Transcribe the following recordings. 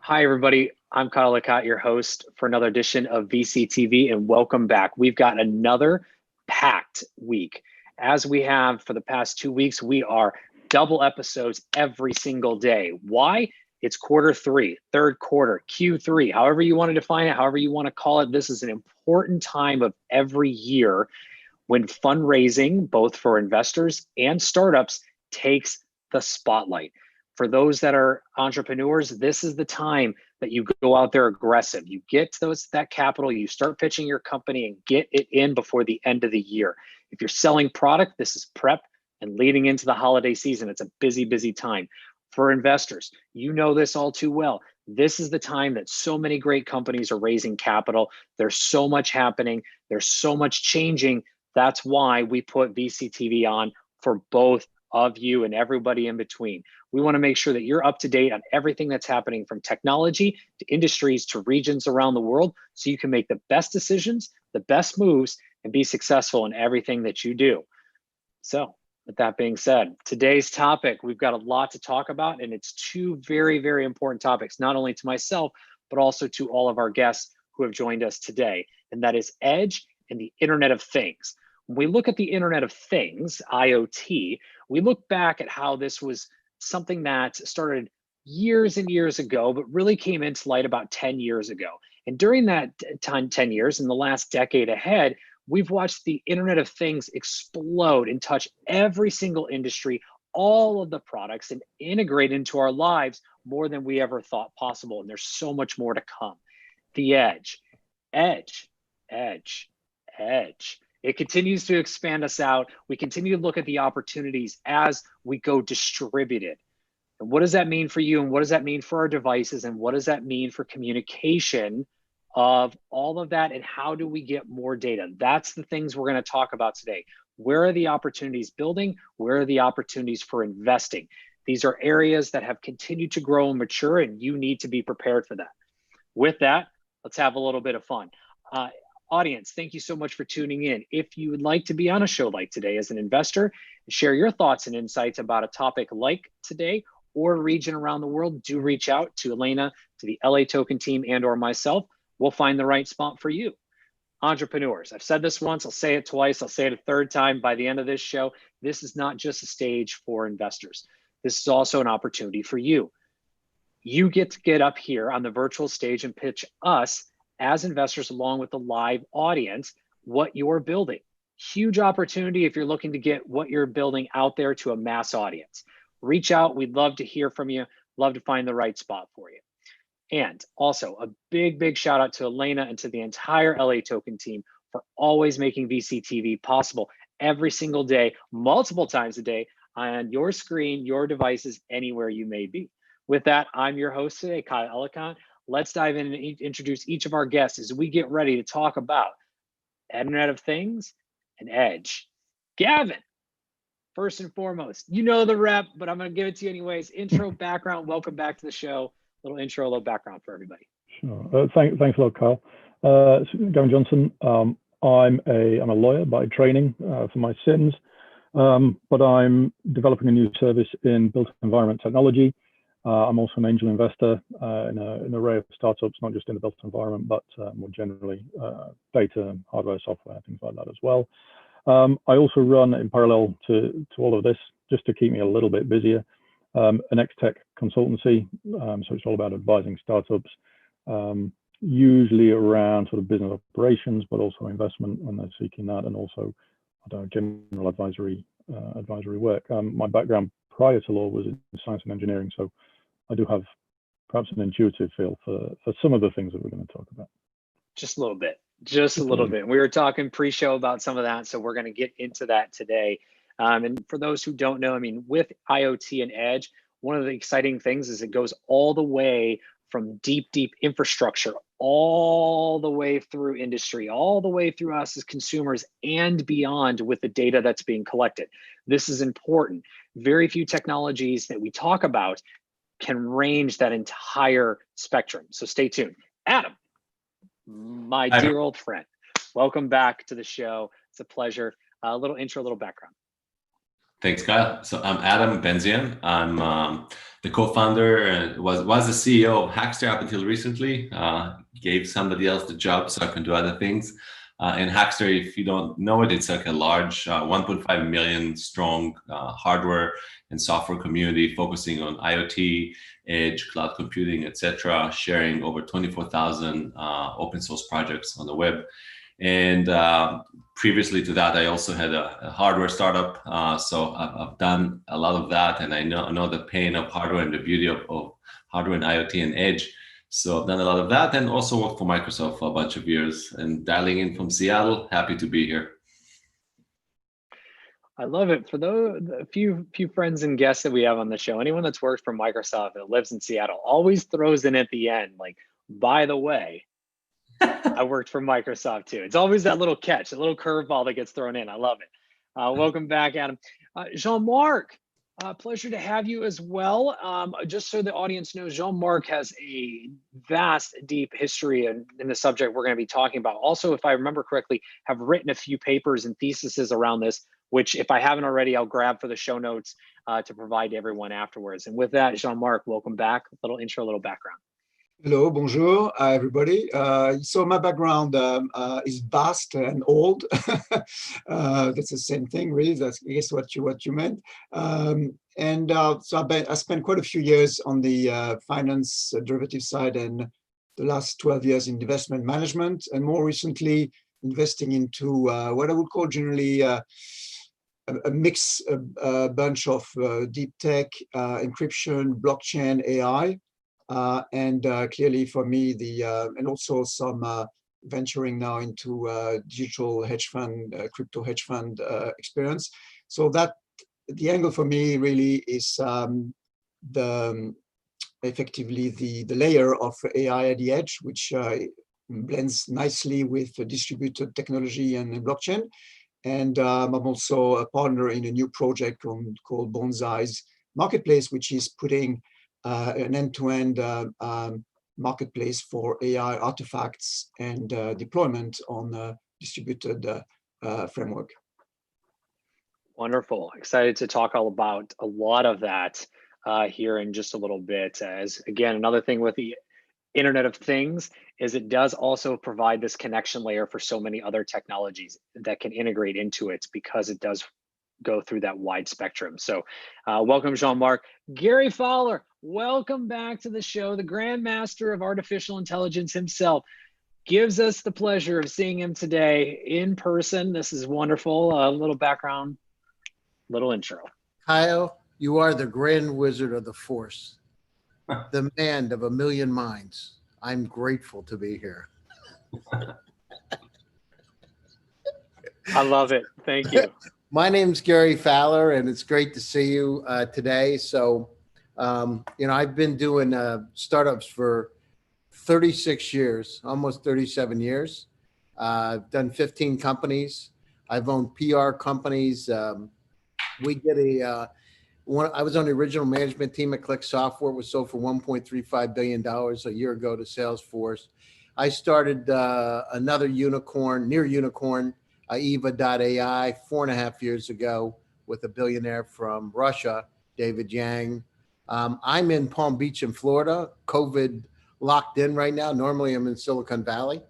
Hi, everybody. I'm Kyle Lacotte, your host for another edition of VCTV, and welcome back. We've got another packed week. As we have for the past 2 weeks, we are double episodes every single day. Why? It's quarter three, third quarter, Q3, however you want to define it, however you want to call it. This is an important time of every year when fundraising, both for investors and startups, takes the spotlight. For those that are entrepreneurs, this is the time that you go out there aggressive. You get that capital, you start pitching your company and get it in before the end of the year. If you're selling product, this is prep and leading into the holiday season. It's a busy, busy time. For investors, you know this all too well. This is the time that so many great companies are raising capital. There's so much happening. There's so much changing. That's why we put VCTV on for both of you and everybody in between. We want to make sure that you're up to date on everything that's happening from technology to industries to regions around the world so you can make the best decisions, the best moves, and be successful in everything that you do. So with that being said, today's topic, we've got a lot to talk about, and it's two very, very important topics, not only to myself, but also to all of our guests who have joined us today, and that is Edge and the Internet of Things. When we look at the Internet of Things, IoT, we look back at how this was something that started years and years ago, but really came into light about 10 years ago. And during that time, 10 years, in the last decade ahead, we've watched the Internet of Things explode and touch every single industry, all of the products, and integrate into our lives more than we ever thought possible. And there's so much more to come. The edge, edge, edge, edge. It continues to expand us out. We continue to look at the opportunities as we go distributed. And what does that mean for you? And what does that mean for our devices? And what does that mean for communication of all of that? And how do we get more data? That's the things we're going to talk about today. Where are the opportunities building? Where are the opportunities for investing? These are areas that have continued to grow and mature, and you need to be prepared for that. With that, let's have a little bit of fun. Audience, thank you so much for tuning in. If you would like to be on a show like today as an investor and share your thoughts and insights about a topic like today or a region around the world, do reach out to Elena, to the LATOKEN team, and or myself. We'll find the right spot for you. Entrepreneurs, I've said this once, I'll say it twice, I'll say it a third time by the end of this show. This is not just a stage for investors. This is also an opportunity for you. You get to get up here on the virtual stage and pitch us as investors, along with the live audience, what you're building. Huge opportunity if you're looking to get what you're building out there to a mass audience. Reach out. We'd love to hear from you. Love to find the right spot for you. And also a big, big shout out to Elena and to the entire LATOKEN team for always making VCTV possible every single day, multiple times a day, on your screen, your devices, anywhere you may be. With that, I'm your host today, Kyle Ellicott. Let's dive in and introduce each of our guests as we get ready to talk about Internet of Things and Edge. Gavin, first and foremost, you know the rep, but I'm going to give it to you anyways. Intro, background, welcome back to the show. Little intro, a little background for everybody. Sure. Thanks a lot, Kyle. Gavin Johnson. I'm a lawyer by training for my sins, but I'm developing a new service in built environment technology. I'm also an angel investor in an array of startups, not just in the built environment, but more generally data, hardware, software, things like that as well. I also run in parallel to all of this, just to keep me a little bit busier, an ex-tech consultancy. So it's all about advising startups, usually around sort of business operations, but also investment when they're seeking that, and also general advisory work. My background prior to law was in science and engineering, so I do have perhaps an intuitive feel for some of the things that we're going to talk about. Just a little bit, just a little bit. We were talking pre-show about some of that, so we're going to get into that today. And for those who don't know, I mean, with IoT and Edge, one of the exciting things is it goes all the way from deep infrastructure, all the way through industry, all the way through us as consumers and beyond with the data that's being collected. This is important. Very few technologies that we talk about can range that entire spectrum. So stay tuned. Adam, my dear old friend, welcome back to the show. It's a pleasure. A little intro, a little background. Thanks, Kyle. So I'm Adam Benzian. I'm the co-founder and was the CEO of Hackster up until recently. Gave somebody else the job so I can do other things. And Hackster, if you don't know it, it's like a large 1.5 million strong hardware and software community focusing on IoT, edge, cloud computing, etc., sharing over 24,000 open source projects on the web. And previously to that, I also had a hardware startup. So I've done a lot of that, and I know the pain of hardware and the beauty of hardware and IoT and edge. So I've done a lot of that, and also worked for Microsoft for a bunch of years. And dialing in from Seattle, happy to be here. I love it. For the few friends and guests that we have on the show, anyone that's worked for Microsoft that lives in Seattle always throws in at the end, like, by the way, I worked for Microsoft too. It's always that little catch, a little curveball that gets thrown in. I love it. Welcome back, Adam. Jean-Marc, pleasure to have you as well. Just so the audience knows, Jean-Marc has a vast, deep history in the subject we're going to be talking about. Also, if I remember correctly, have written a few papers and theses around this, which if I haven't already, I'll grab for the show notes to provide to everyone afterwards. And with that, Jean-Marc, welcome back. A little intro, a little background. Hello, bonjour, everybody. So my background is vast and old. That's the same thing, really. That's, I guess, what you meant. So I spent quite a few years on the finance derivative side, and the last 12 years in investment management, and more recently investing into what I would call generally a mix, a bunch of deep tech, encryption, blockchain, AI. Clearly for me, and also some venturing now into digital hedge fund, crypto hedge fund experience. So that the angle for me really is effectively the layer of AI at the edge, which blends nicely with distributed technology and blockchain. And I'm also a partner in a new project called Bonsai's Marketplace, which is putting an end-to-end marketplace for AI artifacts and deployment on a distributed framework. Wonderful. Excited to talk all about a lot of that here in just a little bit. As again, another thing with the Internet of Things is it does also provide this connection layer for so many other technologies that can integrate into it because it does go through that wide spectrum. So welcome, Jean-Marc. Gary Fowler, welcome back to the show. The Grandmaster of Artificial Intelligence himself gives us the pleasure of seeing him today in person. This is wonderful. A little background, little intro. Kyle, you are the Grand Wizard of the Force, the man of a million minds. I'm grateful to be here. I love it. Thank you. My name's Gary Fowler, and it's great to see you today. So, I've been doing startups for 36 years, almost 37 years. I've done 15 companies. I've owned PR companies. We did I was on the original management team at Click Software. It was sold for $1.35 billion a year ago to Salesforce. I started another unicorn, near unicorn, Eva.ai 4.5 years ago with a billionaire from Russia, David Yang. I'm in Palm Beach in Florida, COVID locked in right now. Normally I'm in Silicon Valley,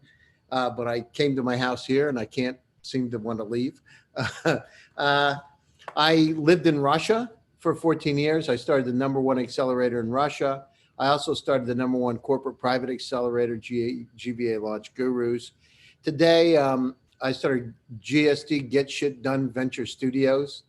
but I came to my house here and I can't seem to want to leave. I lived in Russia for 14 years. I started the #1 accelerator in Russia. I also started the #1 corporate private accelerator, GVA Launch Gurus. Today, I started GSD, Get Shit Done Venture Studios.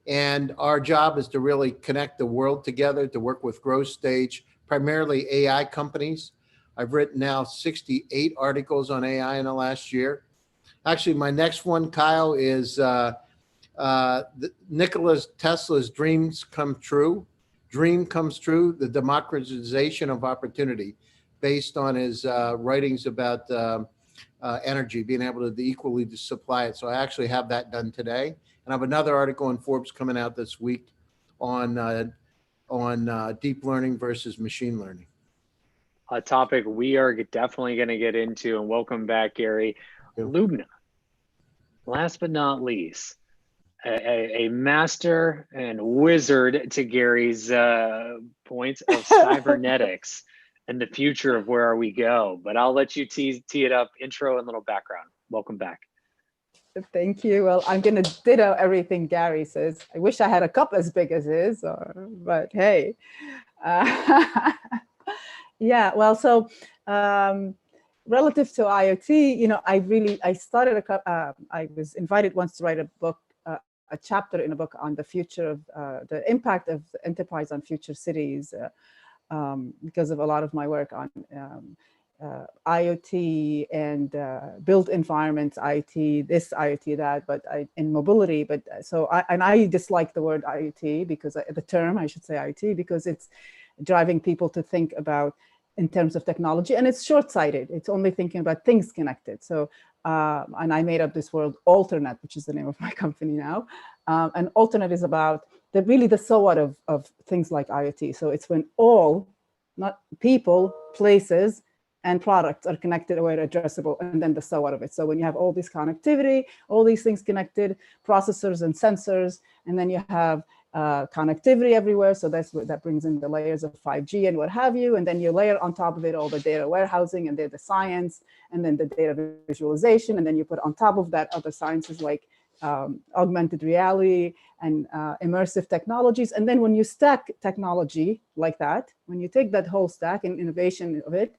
And our job is to really connect the world together to work with growth stage, primarily AI companies. I've written now 68 articles on AI in the last year. Actually, my next one, Kyle, is Nikola Tesla's dreams come true. Dream comes true, the democratization of opportunity, based on his writings about energy, being able to equally supply it. So I actually have that done today. And I have another article in Forbes coming out this week on deep learning versus machine learning. A topic we are definitely going to get into. And welcome back, Gary. Lubna, last but not least, a master and wizard to Gary's point of cybernetics and the future of where we go. But I'll let you tee it up, intro and little background. Welcome back. Thank you. Well, I'm going to ditto everything Gary says. I wish I had a cup as big as his, but hey. Yeah, well, so relative to IoT, you know, I started I was invited once to write a book, a chapter in a book on the future of the impact of the enterprise on future cities, because of a lot of my work on IoT and built environments, IoT, this, IoT, that, but in mobility. But so I dislike the word IoT because the term, I should say IoT, because it's driving people to think about in terms of technology, and it's short-sighted. It's only thinking about things connected. So, and I made up this word alternate, which is the name of my company now. And alternate is about really the so what of things like IoT. So it's when all, not people, places, and products are connected or addressable, and then the so what of it. So when you have all this connectivity, all these things connected, processors and sensors, and then you have connectivity everywhere. So that brings in the layers of 5G and what have you. And then you layer on top of it all the data warehousing and data science, and then the data visualization. And then you put on top of that other sciences like augmented reality and immersive technologies. And then when you stack technology like that, when you take that whole stack and innovation of it,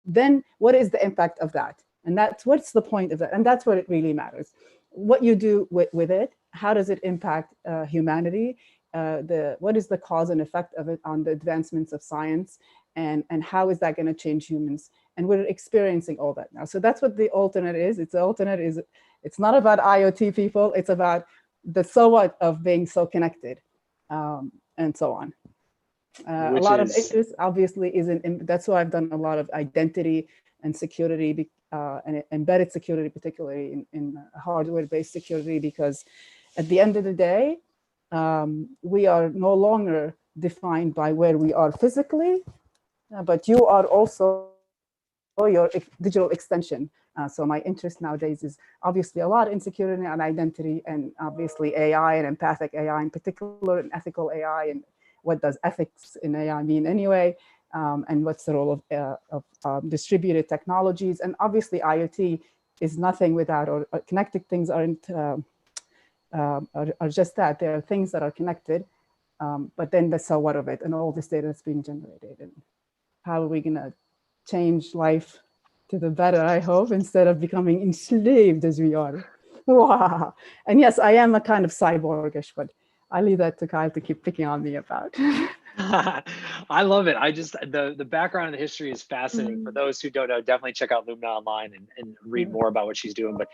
then what is the impact of that? And what's the point of that? And that's what it really matters. What you do with it, how does it impact humanity? What is the cause and effect of it on the advancements of science? And how is that going to change humans? And we're experiencing all that now. So that's what the alternate is. It's not about IoT, people. It's about the so what of being so connected, and so on. A lot of issues obviously that's why I've done a lot of identity and security, and embedded security, particularly in hardware-based security, because at the end of the day, we are no longer defined by where we are physically, but you are also your digital extension. So my interest nowadays is obviously a lot in security and identity, and obviously AI and empathic AI in particular, and ethical AI, and what does ethics in AI mean anyway, and what's the role of distributed technologies. And obviously IoT is nothing without, or connected things aren't, are just that. There are things that are connected, but then the so what of it, and all this data that's being generated, and how are we gonna change life to the better, I hope, instead of becoming enslaved as we are. Wow. And yes, I am a kind of cyborgish, but I leave that to Kyle to keep picking on me about. I love it. The background and the history is fascinating. For those who don't know, definitely check out Lumina online and read more about what she's doing. But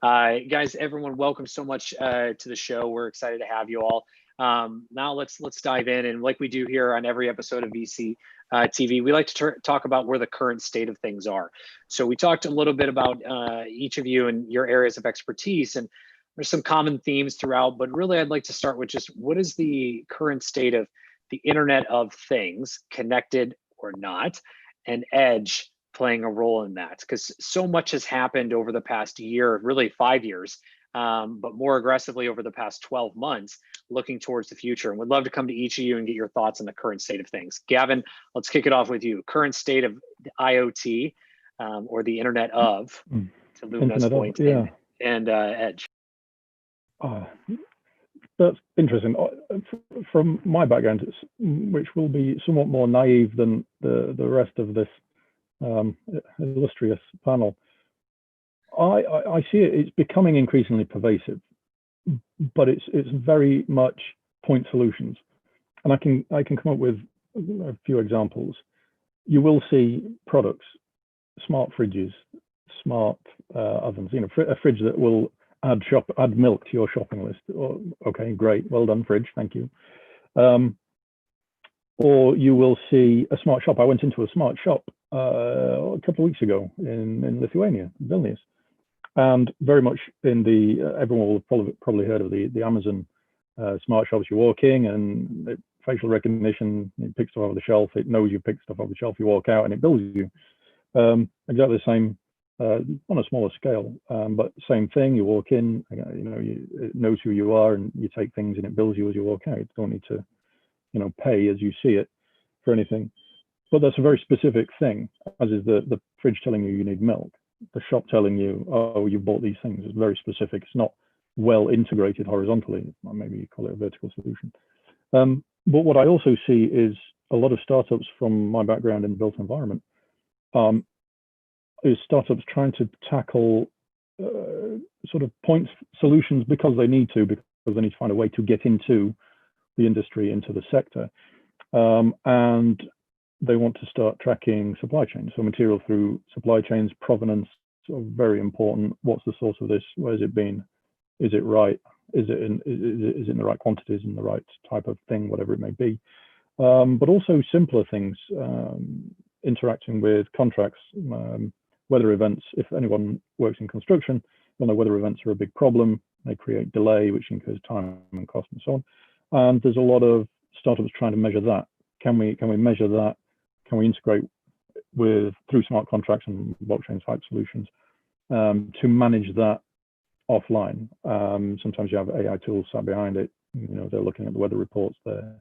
guys, everyone, welcome so much to the show. We're excited to have you all. Now let's dive in, and like we do here on every episode of VC TV, we like to talk about where the current state of things are. So we talked a little bit about each of you and your areas of expertise, and there's some common themes throughout, but really I'd like to start with just what is the current state of the Internet of Things, connected or not, and edge playing a role in that, because so much has happened over the past year, really 5 years, but more aggressively over the past 12 months, looking towards the future. And we'd love to come to each of you and get your thoughts on the current state of things. Gavin, let's kick it off with you. Current state of the IoT, or the Internet of, to Lumina's point, yeah. and edge. That's interesting. From my background, which will be somewhat more naive than the rest of this illustrious panel, I see it's becoming increasingly pervasive, but it's very much point solutions. And I can come up with a few examples. You will see products, smart fridges, smart ovens, a fridge that will add milk to your shopping list. Oh, okay, great, well done, fridge, thank you. Or you will see a smart shop. I went into a smart shop a couple of weeks ago in Lithuania, Vilnius, and very much in everyone will have probably heard of the Amazon smart shops. You walk in and facial recognition, it picks stuff off the shelf, it knows you picked stuff off the shelf, you walk out and it bills you. Exactly the same on a smaller scale, but same thing. You walk in, it knows who you are, and you take things, and it bills you as you walk out. You don't need to, pay as you see it for anything. But that's a very specific thing, as is the fridge telling you need milk, the shop telling you, oh, you bought these things. It's very specific. It's not well integrated horizontally. Maybe you call it a vertical solution. But what I also see is a lot of startups from my background in the built environment is startups trying to tackle sort of point solutions because they need to find a way to get into the industry, into the sector. And they want to start tracking supply chains. So material through supply chains, provenance are very important. What's the source of this? Where's it been? Is it right? Is it in the right quantities, in the right type of thing, whatever it may be? But also simpler things, interacting with contracts, weather events. If anyone works in construction, you'll know weather events are a big problem. They create delay, which incurs time and cost and so on. And there's a lot of startups trying to measure that. Can we measure that? Can we integrate through smart contracts and blockchain type solutions to manage that offline? Sometimes you have AI tools sat behind it. They're looking at the weather reports. They're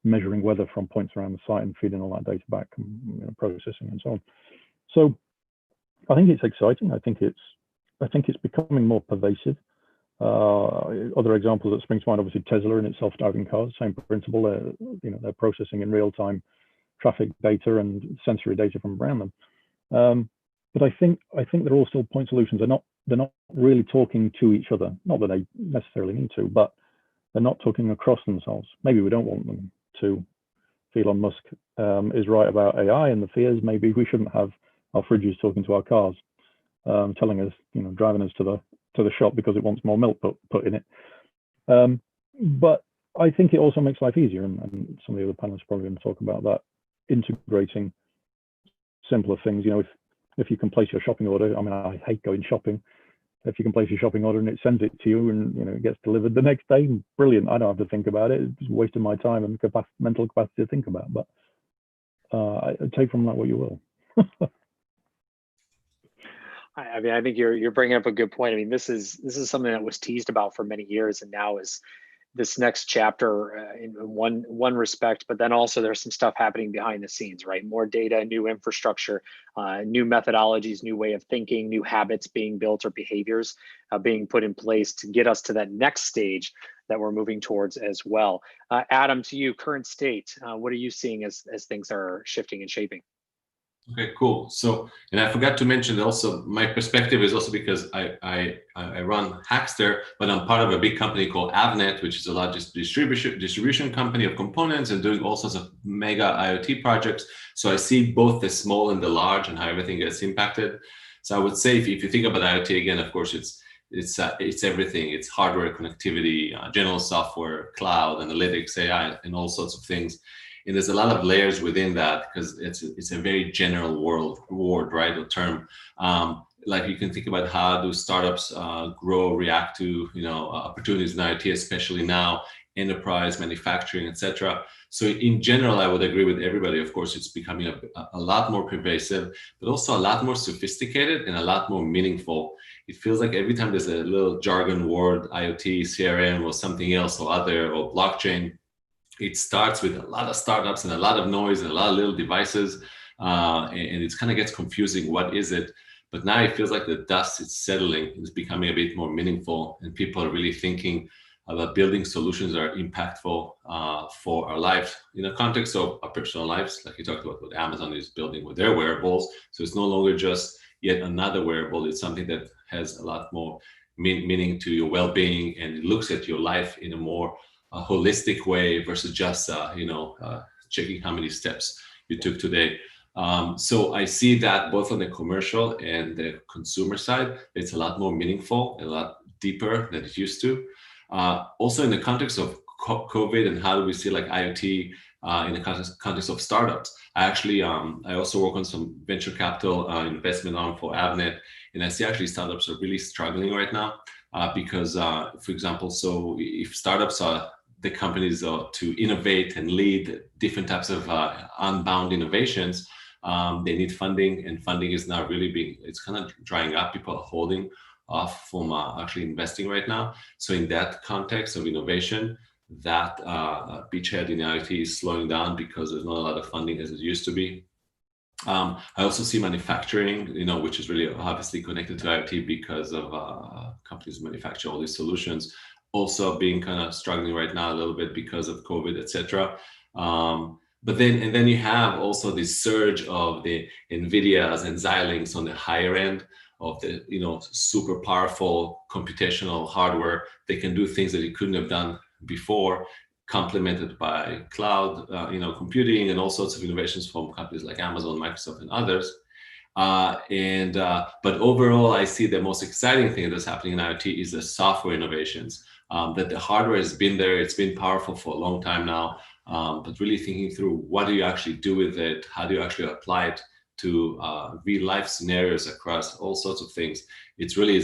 measuring weather from points around the site and feeding all that data back, and processing and so on. So I think it's exciting. I think it's becoming more pervasive. Other examples that spring to mind, obviously Tesla and its self-driving cars, same principle. They're processing in real time traffic data and sensory data from around them. But I think they're all still point solutions. They're not really talking to each other. Not that they necessarily need to, but they're not talking across themselves. Maybe we don't want them to. If Elon Musk is right about AI and the fears, maybe we shouldn't have our fridges talking to our cars, telling us, driving us to the shop because it wants more milk put in it. But I think it also makes life easier, and some of the other panelists are probably going to talk about that, integrating simpler things. If you can place your shopping order, I hate going shopping. If you can place your shopping order and it sends it to you and it gets delivered the next day, brilliant. I don't have to think about it. It's wasting my time and mental capacity to think about. But I take from that what you will. I think you're bringing up a good point. This is something that was teased about for many years, and now is this next chapter in one respect, but then also there's some stuff happening behind the scenes, right? More data, new infrastructure, new methodologies, new way of thinking, new habits being built or behaviors being put in place to get us to that next stage that we're moving towards as well. Adam, to you, current state, what are you seeing as things are shifting and shaping? Okay, cool. So, and I forgot to mention also, my perspective is also because I run Hackster, but I'm part of a big company called Avnet, which is the largest distribution company of components and doing all sorts of mega IoT projects. So I see both the small and the large and how everything gets impacted. So I would say if you think about IoT again, of course, it's everything. It's hardware, connectivity, general software, cloud, analytics, AI, and all sorts of things. And there's a lot of layers within that because it's a very general word, right? A term. Like you can think about how do startups grow, react to opportunities in IoT, especially now, enterprise, manufacturing, etc. So in general, I would agree with everybody. Of course, it's becoming a lot more pervasive, but also a lot more sophisticated and a lot more meaningful. It feels like every time there's a little jargon word, IoT, CRM, or something else, or other, or blockchain, it starts with a lot of startups and a lot of noise and a lot of little devices, and it kind of gets confusing. What is it? But now it feels like the dust is settling. It's becoming a bit more meaningful, and people are really thinking about building solutions that are impactful for our lives in the context of our personal lives, like you talked about what Amazon is building with their wearables. So it's no longer just yet another wearable. It's something that has a lot more meaning to your well-being, and it looks at your life in a more a holistic way versus just checking how many steps you took today. So I see that both on the commercial and the consumer side, it's a lot more meaningful, a lot deeper than it used to. Also in the context of COVID and how do we see like IoT in the context of startups. I also work on some venture capital investment arm for Avnet, and I see actually startups are really struggling right now because, for example, so if startups are the companies to innovate and lead different types of unbound innovations, They need funding, and funding is not really being, it's kind of drying up. People are holding off from actually investing right now. So in that context of innovation, that beachhead in IoT is slowing down because there's not a lot of funding as it used to be. I also see manufacturing, which is really obviously connected to IoT because of companies who manufacture all these solutions, also being kind of struggling right now a little bit because of COVID, etc. But then you have also this surge of the NVIDIAs and Xilinx on the higher end of the super powerful computational hardware. They can do things that you couldn't have done before, complemented by cloud computing and all sorts of innovations from companies like Amazon, Microsoft, and others. But overall, I see the most exciting thing that's happening in IoT is the software innovations. That the hardware has been there, it's been powerful for a long time now, but really thinking through what do you actually do with it, how do you actually apply it to real life scenarios across all sorts of things. It's really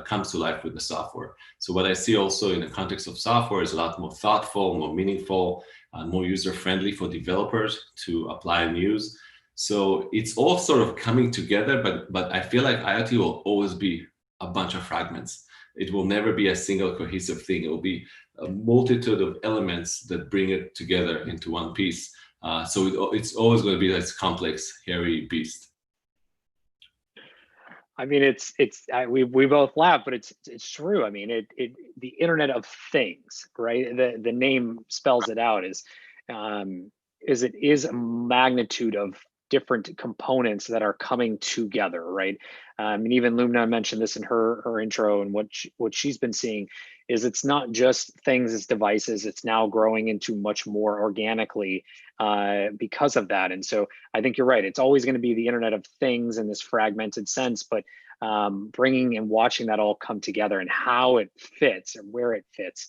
comes to life with the software. So what I see also in the context of software is a lot more thoughtful, more meaningful, more user friendly for developers to apply and use. So it's all sort of coming together, but I feel like IoT will always be a bunch of fragments. It will never be a single cohesive thing. It will be a multitude of elements that bring it together into one piece. So it's always going to be this complex, hairy beast. I mean, we both laugh, but it's true. I mean, the Internet of Things, right? The name spells it out. Is a magnitude of different components that are coming together, right? And even Lumna mentioned this in her intro, and what she's been seeing is it's not just things as devices, it's now growing into much more organically because of that. And so I think you're right, it's always going to be the Internet of Things in this fragmented sense, but bringing and watching that all come together and how it fits and where it fits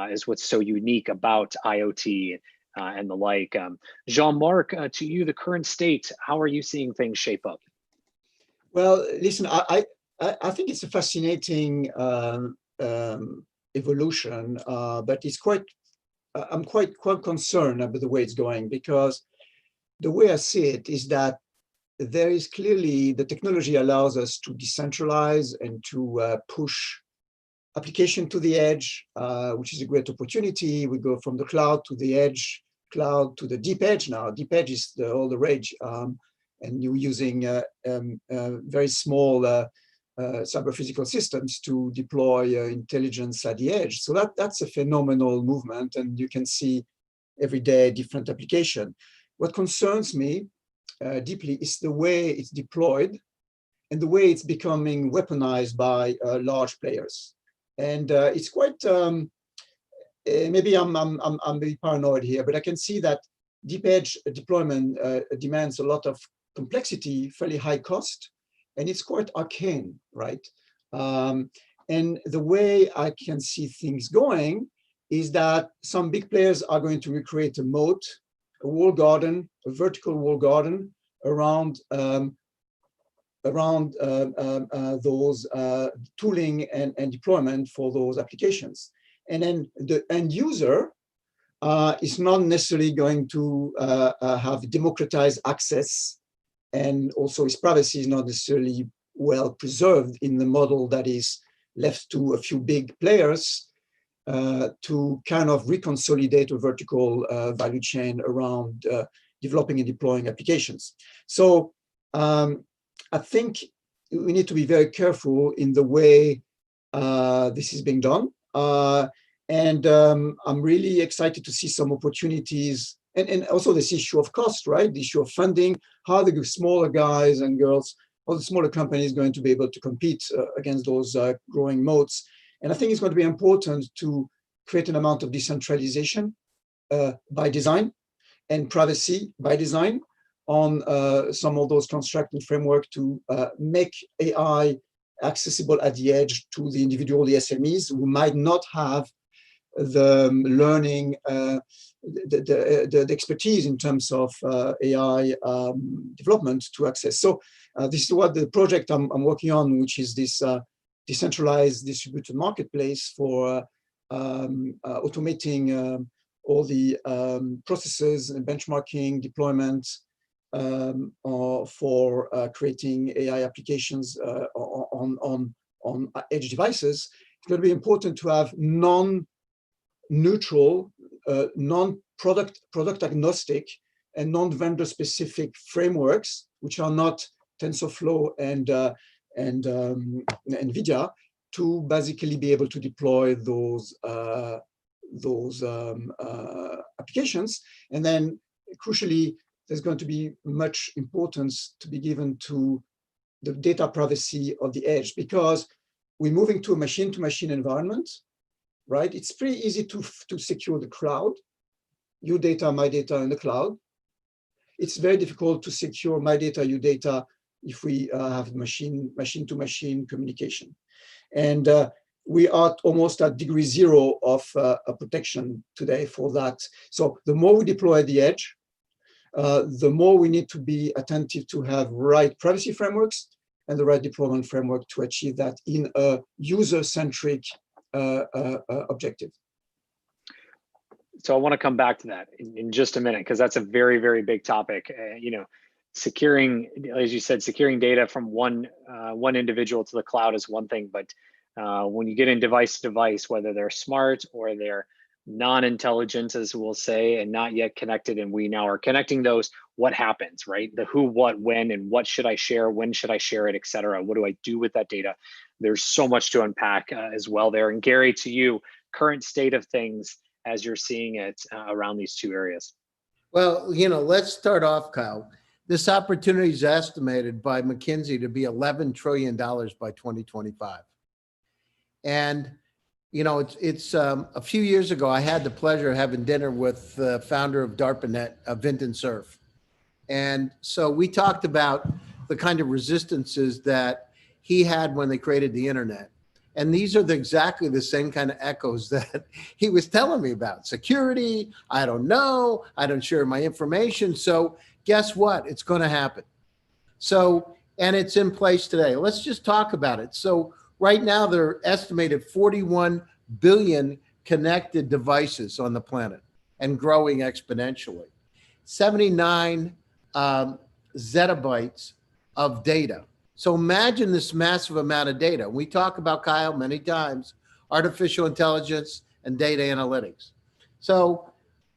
is what's so unique about IoT and the like. Jean-Marc, to you, the current state, how are you seeing things shape up? Well, listen, I think it's a fascinating evolution, but it's I'm quite concerned about the way it's going, because the way I see it is that there is clearly, the technology allows us to decentralize and to push application to the edge, which is a great opportunity. We go from the cloud to the edge, cloud to the deep edge now. Deep edge is all the rage, and you're using very small cyber physical systems to deploy intelligence at the edge. So that's a phenomenal movement, and you can see every day different application. What concerns me deeply is the way it's deployed and the way it's becoming weaponized by large players. And it's quite, maybe I'm a bit paranoid here, but I can see that deep edge deployment demands a lot of complexity, fairly high cost, and it's quite arcane, right? And the way I can see things going is that some big players are going to recreate a moat, a wall garden, a vertical wall garden around those tooling and deployment for those applications. And then the end user is not necessarily going to have democratized access, and also his privacy is not necessarily well preserved in the model that is left to a few big players to kind of reconsolidate a vertical value chain around developing and deploying applications. So I think we need to be very careful in the way this is being done. And I'm really excited to see some opportunities, and also this issue of cost, right? The issue of funding, how the smaller guys and girls, all the smaller companies going to be able to compete against those growing moats. And I think it's going to be important to create an amount of decentralization by design and privacy by design on some of those construct and framework to make AI accessible at the edge to the individual, the SMEs, who might not have the learning, the expertise in terms of AI development to access. So this is what the project I'm working on, which is this decentralized distributed marketplace for automating all the processes and benchmarking, deployment, or for creating AI applications on edge devices, it's going to be important to have non-neutral, product agnostic, and non-vendor specific frameworks, which are not TensorFlow and NVIDIA, to basically be able to deploy those applications. And then, crucially, there's going to be much importance to be given to the data privacy of the edge, because we're moving to a machine-to-machine environment, right? It's pretty easy to secure the cloud, your data, my data in the cloud. It's very difficult to secure my data, your data, if we have machine-to-machine communication. And we are almost at degree zero of protection today for that. So the more we deploy at the edge, the more we need to be attentive to have right privacy frameworks and the right deployment framework to achieve that in a user-centric objective. So I want to come back to that in just a minute, because that's a very, very big topic. Securing, as you said, securing data from one individual to the cloud is one thing, but when you get in device to device, whether they're smart or they're non-intelligent, as we'll say, and not yet connected, and we now are connecting those, what happens, right? The who, what, when, and what should I share, when should I share it, et cetera. What do I do with that data? There's so much to unpack as well there. And Gary, to you, current state of things as you're seeing it around these two areas. Well, let's start off, Kyle. This opportunity is estimated by McKinsey to be $11 trillion by 2025. And, it's a few years ago, I had the pleasure of having dinner with the founder of DARPANET, Vinton Cerf. And so we talked about the kind of resistances that he had when they created the internet. And these are exactly the same kind of echoes that he was telling me about. Security, I don't know, I don't share my information. So guess what? It's going to happen. So, and it's in place today. Let's just talk about it. So right now, there are estimated 41 billion connected devices on the planet and growing exponentially. 79 zettabytes of data. So imagine this massive amount of data. We talk about, Kyle, many times, artificial intelligence and data analytics. So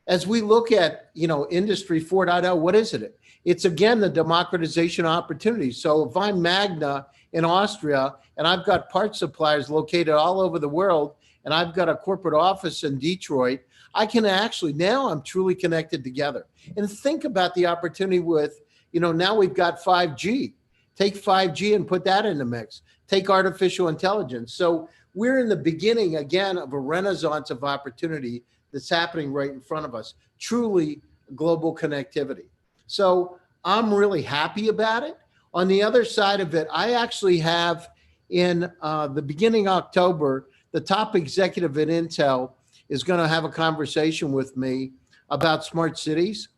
as we look at, Industry 4.0, what is it? It's, again, the democratization opportunity. So if I'm Magna in Austria and I've got part suppliers located all over the world and I've got a corporate office in Detroit, I can actually, now I'm truly connected together. And think about the opportunity with, now we've got 5G. Take 5G and put that in the mix. Take artificial intelligence. So we're in the beginning, again, of a renaissance of opportunity that's happening right in front of us. Truly global connectivity. So I'm really happy about it. On the other side of it, I actually have in the beginning of October, the top executive at Intel is going to have a conversation with me about smart cities.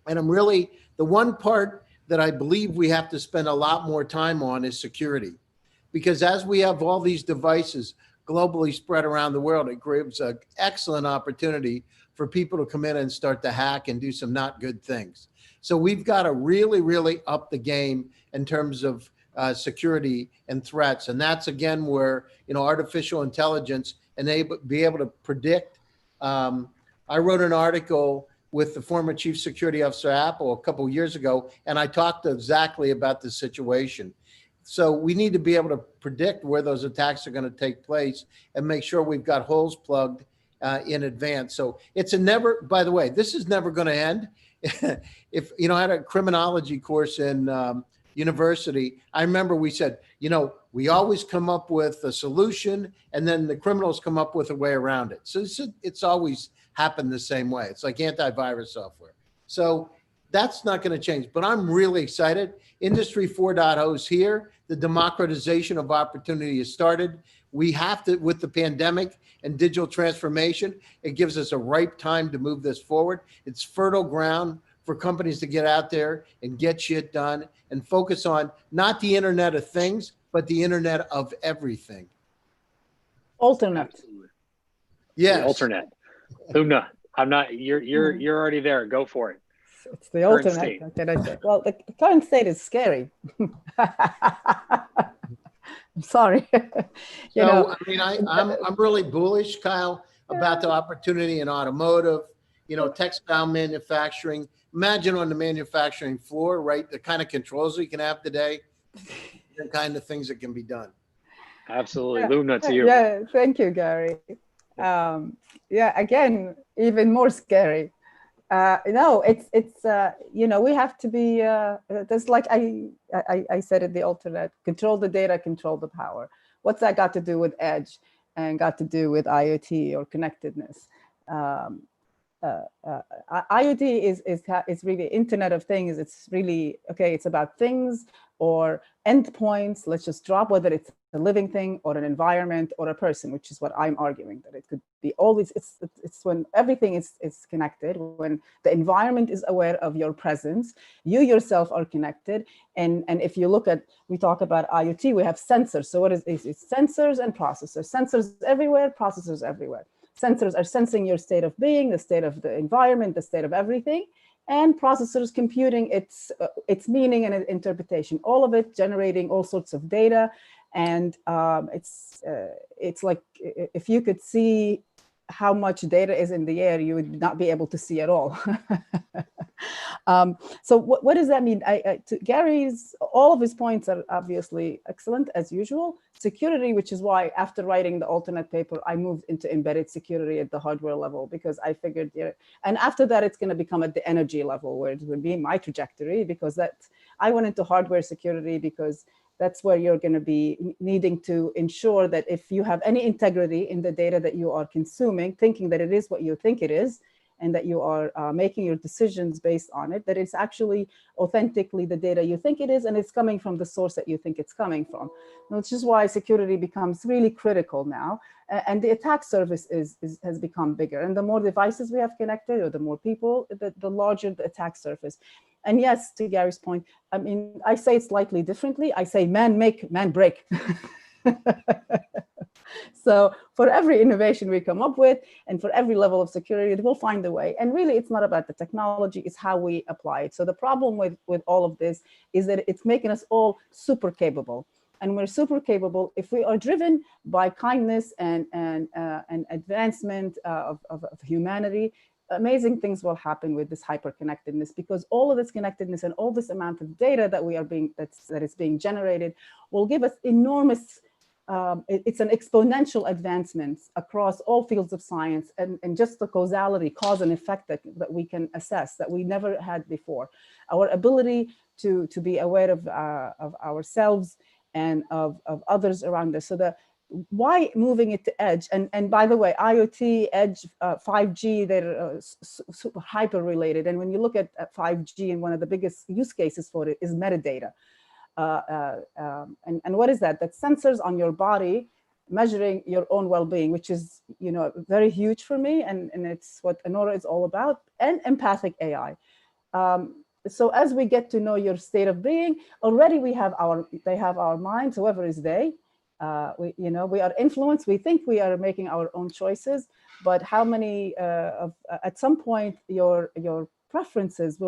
And I'm really, the one part that I believe we have to spend a lot more time on is security. Because as we have all these devices globally spread around the world, it gives an excellent opportunity for people to come in and start to hack and do some not good things. So we've got to really, really up the game in terms of security and threats. And that's, again, where, artificial intelligence and be able to predict. I wrote an article with the former chief security officer at Apple a couple of years ago, and I talked exactly about the situation. So we need to be able to predict where those attacks are going to take place and make sure we've got holes plugged in advance. So it's by the way, this is never going to end. If, I had a criminology course in university, I remember we said, we always come up with a solution and then the criminals come up with a way around it. So it's always happened the same way. It's like antivirus software. So that's not going to change, but I'm really excited. Industry 4.0 is here. The democratization of opportunity has started. We have to, with the pandemic and digital transformation, it gives us a ripe time to move this forward. It's fertile ground for companies to get out there and get shit done and focus on not the Internet of Things, but the Internet of everything. Alternate. Absolutely. Yes. The alternate. Lumna, I'm not. You're already there. Go for it. It's the Current alternate. state. What can I say? Well, the current state is scary. I'm sorry. You know, So, I mean, I'm really bullish, Kyle, about the opportunity in automotive, you know, textile manufacturing. Imagine on the manufacturing floor, right? The kind of controls we can have today, the kind of things that can be done. Absolutely. yeah, Luna, to you. yeah, thank you, Gary. Yeah, again, even more scary. No, it's you know, we have to be there's like I said at the alternate, control the data, control the power. What's that got to do with edge and got to do with IoT or connectedness? IoT is really Internet of Things. It's really, okay, it's about things or endpoints. Let's just drop whether it's a living thing or an environment or a person, which is what I'm arguing, that it could be all these. It's when everything is connected, when the environment is aware of your presence, you yourself are connected. And if you look at, we talk about IoT, we have sensors. So what is it's sensors and processors. Sensors everywhere, processors everywhere. Sensors are sensing your state of being, the state of the environment, the state of everything, and processors computing its meaning and interpretation, all of it generating all sorts of data. And it's like, if you could see how much data is in the air, you would not be able to see at all. So what does that mean? To Gary's, all of his points are obviously excellent as usual. Security, which is why after writing the alternate paper, I moved into embedded security at the hardware level, because I figured, yeah, and after that, it's going to become at the energy level, where it would be my trajectory, because I went into hardware security because that's where you're going to be needing to ensure that if you have any integrity in the data that you are consuming, thinking that it is what you think it is, and that you are making your decisions based on it, that it's actually authentically the data you think it is, and it's coming from the source that you think it's coming from. Which is why security becomes really critical now. And the attack surface has become bigger. And the more devices we have connected, or the more people, the larger the attack surface. And yes, to Gary's point, I mean, I say it slightly differently. I say man make, man break. So for every innovation we come up with, and for every level of security, it will find a way. And really, it's not about the technology, it's how we apply it. So the problem with all of this is that it's making us all super capable. And we're super capable if we are driven by kindness and advancement of humanity. Amazing things will happen with this hyper-connectedness, because all of this connectedness and all this amount of data that we are that is being generated will give us enormous. It's an exponential advancement across all fields of science, and just the causality, cause and effect that we can assess that we never had before. Our ability to be aware of ourselves and of others around us. So why moving it to edge? And by the way, IoT, edge, 5G, they're super hyper related. And when you look at 5G, and one of the biggest use cases for it is metadata. And what is that? That's sensors on your body measuring your own well-being, which is, you know, very huge for me, and it's what Anora is all about, and empathic AI. So as we get to know your state of being, already they have our minds, whoever is they. We are influenced. We think we are making our own choices, but how many at some point your preferences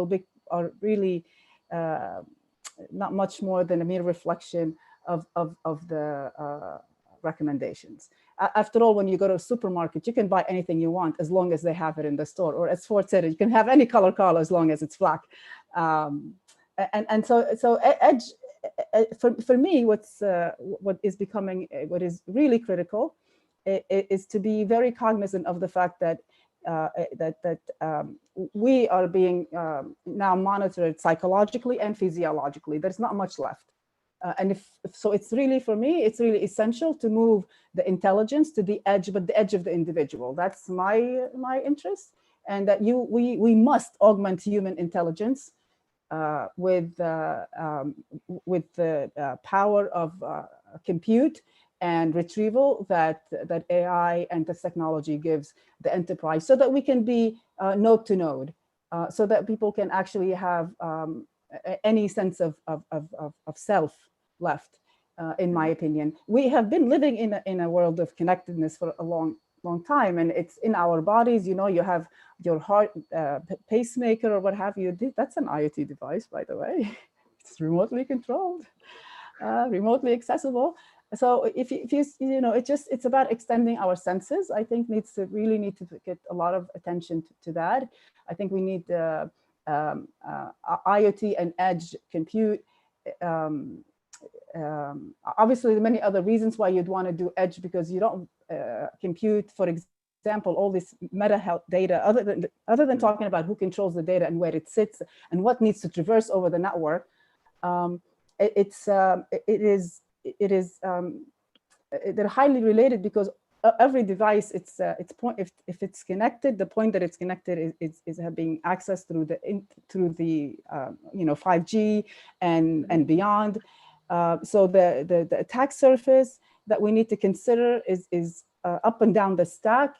are really not much more than a mere reflection of the recommendations. After all, when you go to a supermarket, you can buy anything you want as long as they have it in the store. Or as Ford said, you can have any color car as long as it's black. So edge, for me, what is really critical is to be very cognizant of the fact that we are being now monitored psychologically and physiologically. There's not much left. And so it's really, for me, it's really essential to move the intelligence to the edge, but the edge of the individual. That's my interest. And that we must augment human intelligence with the power of compute and retrieval that AI and this technology gives the enterprise, so that we can be node to node, so that people can actually have any sense of self left. In my opinion, we have been living in a world of connectedness for a long long time, and it's in our bodies. You know, you have your heart pacemaker or what have you. That's an IoT device, by the way. It's remotely controlled, remotely accessible. So if you you know, it's about extending our senses. I think really need to get a lot of attention to that. I think we need IoT and edge compute. Obviously, there are many other reasons why you'd want to do edge, because you don't compute, for example, all this meta health data, other than talking about who controls the data and where it sits and what needs to traverse over the network. They're highly related, because every device, if it's connected, the point that it's connected is being accessed through the 5G and beyond. So the attack surface that we need to consider is up and down the stack,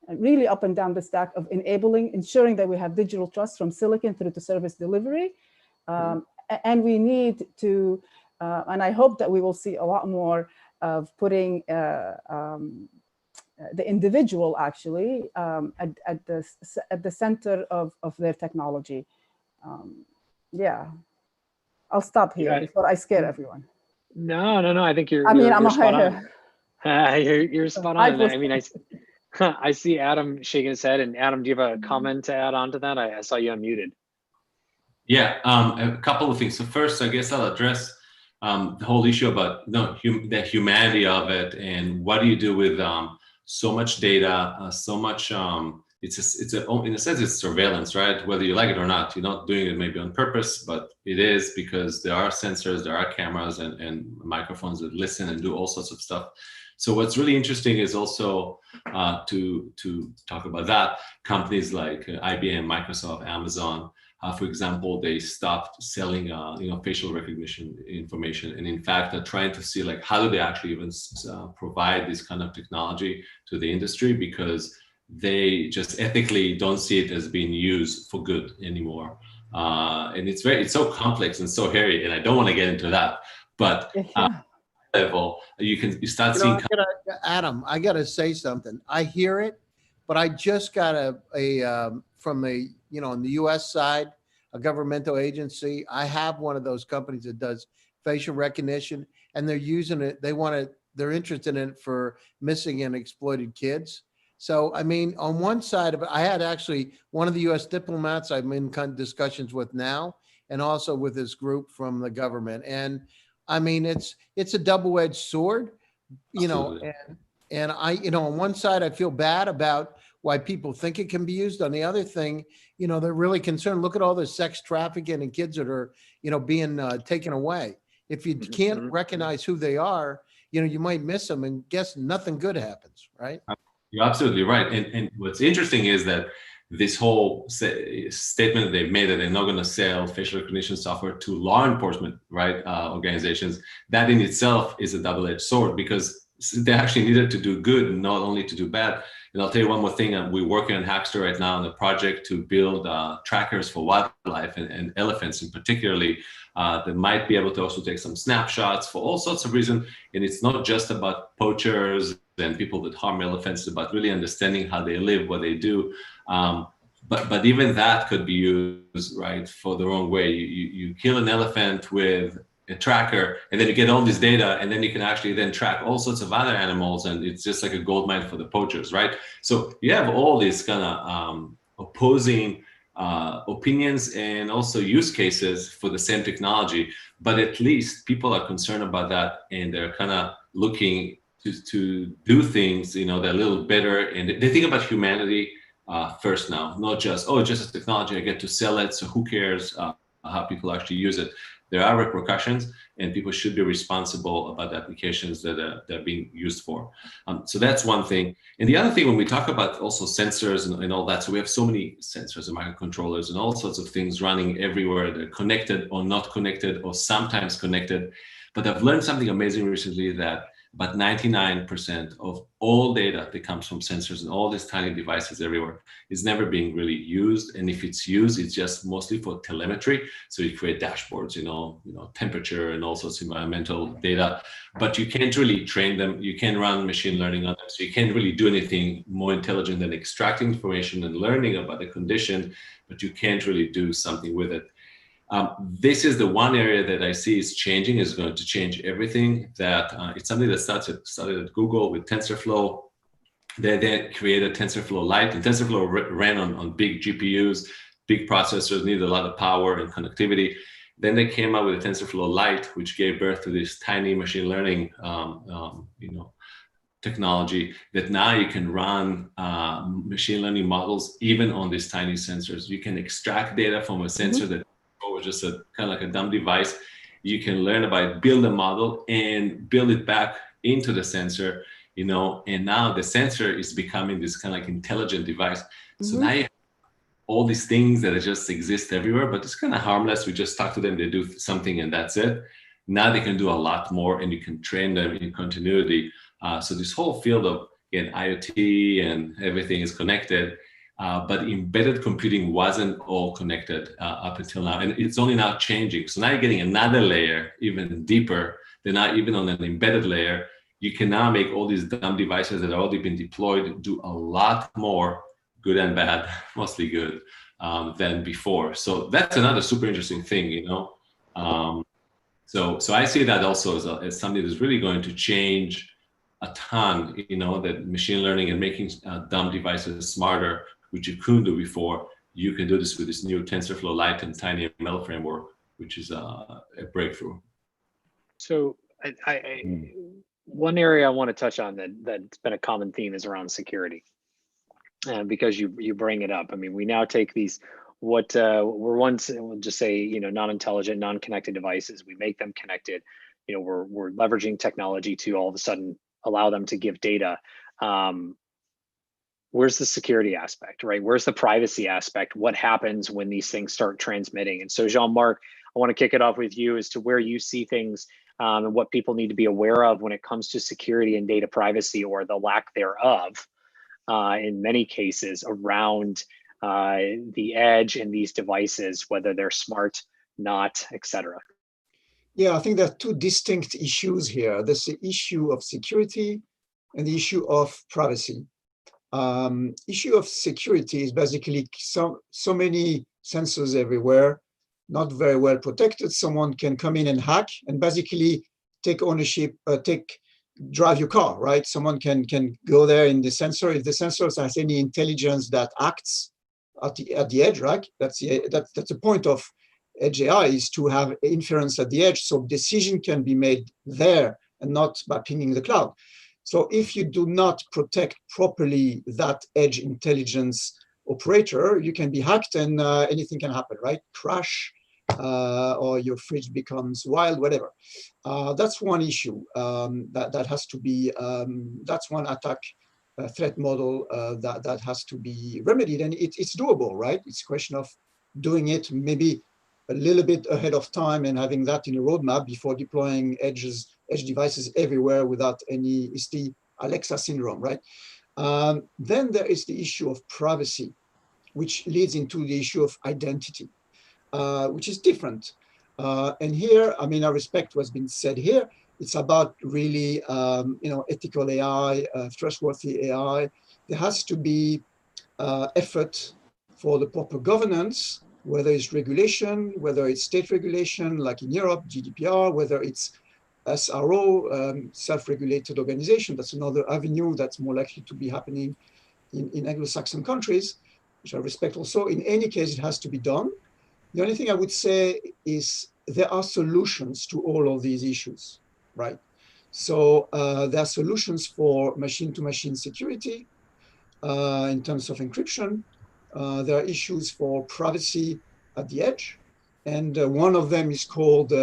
really up and down the stack of ensuring that we have digital trust from silicon through to service delivery. And we need to, and I hope that we will see a lot more of putting the individual actually at the center of their technology. Yeah, I'll stop here before I scare everyone. No. I think you're spot on. You're spot on. I mean, I see Adam shaking his head. And Adam, do you have a comment to add on to that? I saw you unmuted. Yeah, a couple of things. So first, I guess I'll address the whole issue about the humanity of it, and what do you do with so much data, so much. It's in a sense, it's surveillance, right? Whether you like it or not, you're not doing it maybe on purpose, but it is, because there are sensors, there are cameras and microphones that listen and do all sorts of stuff. So what's really interesting is also to talk about that. Companies like IBM, Microsoft, Amazon, for example, they stopped selling facial recognition information, and in fact are trying to see like how do they actually even provide this kind of technology to the industry, because they just ethically don't see it as being used for good anymore. And it's so complex and so hairy, and I don't want to get into that, but level you start seeing. Adam, I gotta say something. I hear it, but I just got from the on the US side, a governmental agency. I have one of those companies that does facial recognition, and they're using it. They're interested in it for missing and exploited kids. So, I mean, on one side of it, I had actually one of the US diplomats I'm in discussions with now, and also with this group from the government. And I mean, it's a double-edged sword, and I, on one side, I feel bad about why people think it can be used. On the other thing, they're really concerned. Look at all the sex trafficking and kids that are, being taken away. If you can't recognize who they are, you might miss them, and guess nothing good happens, right? You're absolutely right. And what's interesting is that this whole statement that they've made that they're not going to sell facial recognition software to law enforcement, right, organizations, that in itself is a double-edged sword, because they actually needed to do good, not only to do bad. And I'll tell you one more thing. We're working on Hackster right now on a project to build trackers for wildlife and elephants in particularly, that might be able to also take some snapshots for all sorts of reasons. And it's not just about poachers and people that harm elephants, it's about really understanding how they live, what they do. But even that could be used, right, for the wrong way. You kill an elephant with a tracker, and then you get all this data, and then you can actually then track all sorts of other animals, and it's just like a gold mine for the poachers, right? So you have all these kind of opposing opinions and also use cases for the same technology, but at least people are concerned about that, and they're kind of looking to do things, they're a little better, and they think about humanity first now, not just a technology, I get to sell it, so who cares how people actually use it. There are repercussions, and people should be responsible about the applications that they're being used for. So that's one thing. And the other thing, when we talk about also sensors and all that, so we have so many sensors and microcontrollers and all sorts of things running everywhere. They're connected or not connected or sometimes connected. But I've learned something amazing recently, that but 99% of all data that comes from sensors and all these tiny devices everywhere is never being really used. And if it's used, it's just mostly for telemetry. So you create dashboards, temperature and all sorts of environmental data, but you can't really train them. You can't run machine learning on them. So you can't really do anything more intelligent than extracting information and learning about the condition, but you can't really do something with it. This is the one area that I see is changing, is going to change everything. That it's something that started at Google with TensorFlow. They then created TensorFlow Lite, and TensorFlow ran on big GPUs, big processors, needed a lot of power and connectivity. Then they came out with a TensorFlow Lite, which gave birth to this tiny machine learning technology that now you can run machine learning models even on these tiny sensors. You can extract data from a sensor that was just a kind of like a dumb device. You can learn about it, build a model, and build it back into the sensor, and now the sensor is becoming this kind of like intelligent device. So now you have all these things that just exist everywhere, but it's kind of harmless. We just talk to them, they do something, and that's it. Now they can do a lot more, and you can train them in continuity. So this whole field of, again, IoT and everything is connected. But embedded computing wasn't all connected up until now, and it's only now changing. So now you're getting another layer, even deeper. They're not even on an embedded layer. You can now make all these dumb devices that have already been deployed do a lot more, good and bad, mostly good, than before. So that's another super interesting thing, So I see that also as something that's really going to change a ton, that machine learning and making dumb devices smarter, which you couldn't do before. You can do this with this new TensorFlow Lite and TinyML framework, which is a breakthrough. So one area I want to touch on that's been a common theme is around security. Because you bring it up. I mean, we now take these, what were once, we'll just say, non-intelligent, non-connected devices, we make them connected. We're leveraging technology to all of a sudden allow them to give data. Where's the security aspect, right? Where's the privacy aspect? What happens when these things start transmitting? And so, Jean-Marc, I want to kick it off with you as to where you see things and what people need to be aware of when it comes to security and data privacy, or the lack thereof, in many cases around the edge and these devices, whether they're smart, not, etc. Yeah, I think there are two distinct issues here. There's the issue of security and the issue of privacy. Issue of security is basically so many sensors everywhere, not very well protected. Someone can come in and hack and basically take ownership, drive your car, right? Someone can go there in the sensor. If the sensor has any intelligence that acts at the edge, right? That's the point of edge AI, is to have inference at the edge, so decision can be made there and not by pinging the cloud. So if you do not protect properly that edge intelligence operator, you can be hacked and anything can happen, right? Crash, or your fridge becomes wild, whatever. That's one issue that has to be, that's one attack threat model that has to be remedied, and it's doable, right? It's a question of doing it maybe a little bit ahead of time and having that in a roadmap before deploying edge devices everywhere without any, it's the Alexa syndrome, right? Then there is the issue of privacy, which leads into the issue of identity, which is different. And here, I mean, I respect what's been said here. It's about really, ethical AI, trustworthy AI. There has to be effort for the proper governance, whether it's regulation, whether it's state regulation, like in Europe, GDPR, whether it's SRO, self-regulated organization. That's another avenue that's more likely to be happening in Anglo-Saxon countries, which I respect also. In any case, it has to be done. The only thing I would say is there are solutions to all of these issues, right? So there are solutions for machine-to-machine security in terms of encryption. There are issues for privacy at the edge. And one of them is called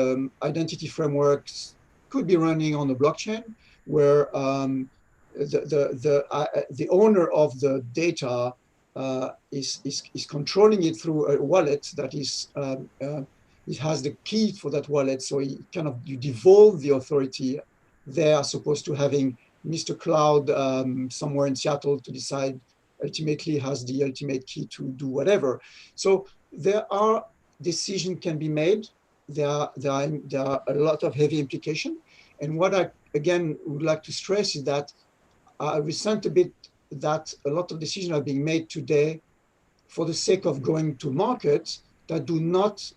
identity frameworks, could be running on the blockchain, where the owner of the data is controlling it through a wallet that is, it has the key for that wallet. So you devolve the authority there as opposed to having Mr. Cloud somewhere in Seattle to decide ultimately has the ultimate key to do whatever. So there are decisions can be made. There are a lot of heavy implication. And what I, again, would like to stress is that I resent a bit that a lot of decisions are being made today for the sake of going to market that do not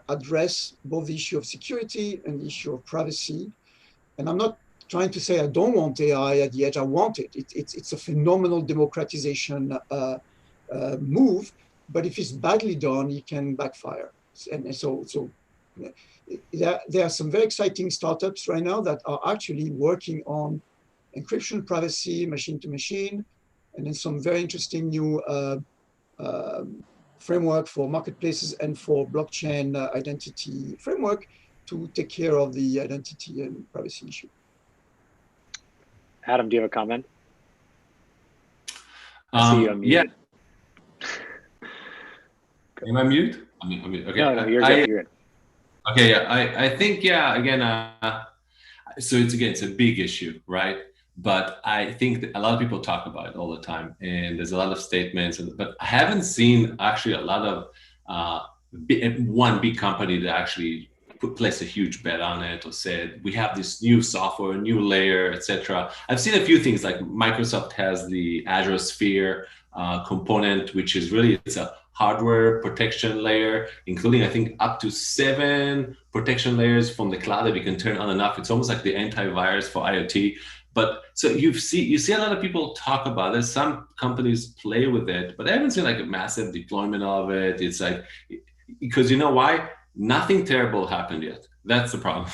address both the issue of security and the issue of privacy. And I'm not trying to say I don't want AI at the edge. I want it. It's a phenomenal democratization move, but if it's badly done, it can backfire. And so there are some very exciting startups right now that are actually working on encryption, privacy, machine to machine, and then some very interesting new framework for marketplaces and for blockchain identity framework to take care of the identity and privacy issue. Adam, do you have a comment? I see you unmuted. Yeah. Am I mute? I'm mute. Okay. No, you're good. You're good. Okay. Yeah. I think, yeah, again, so it's a big issue, right? But I think that a lot of people talk about it all the time, and there's a lot of statements, but I haven't seen actually a lot of one big company that actually placed a huge bet on it or said, we have this new software, new layer, etc. I've seen a few things like Microsoft has the Azure Sphere component, which is really, it's a hardware protection layer, including I think up to 7 protection layers from the cloud that you can turn on and off. It's almost like the antivirus for IoT. But so you see a lot of people talk about it. Some companies play with it, but I haven't seen like a massive deployment of it. It's like, because you know why? Nothing terrible happened yet. That's the problem.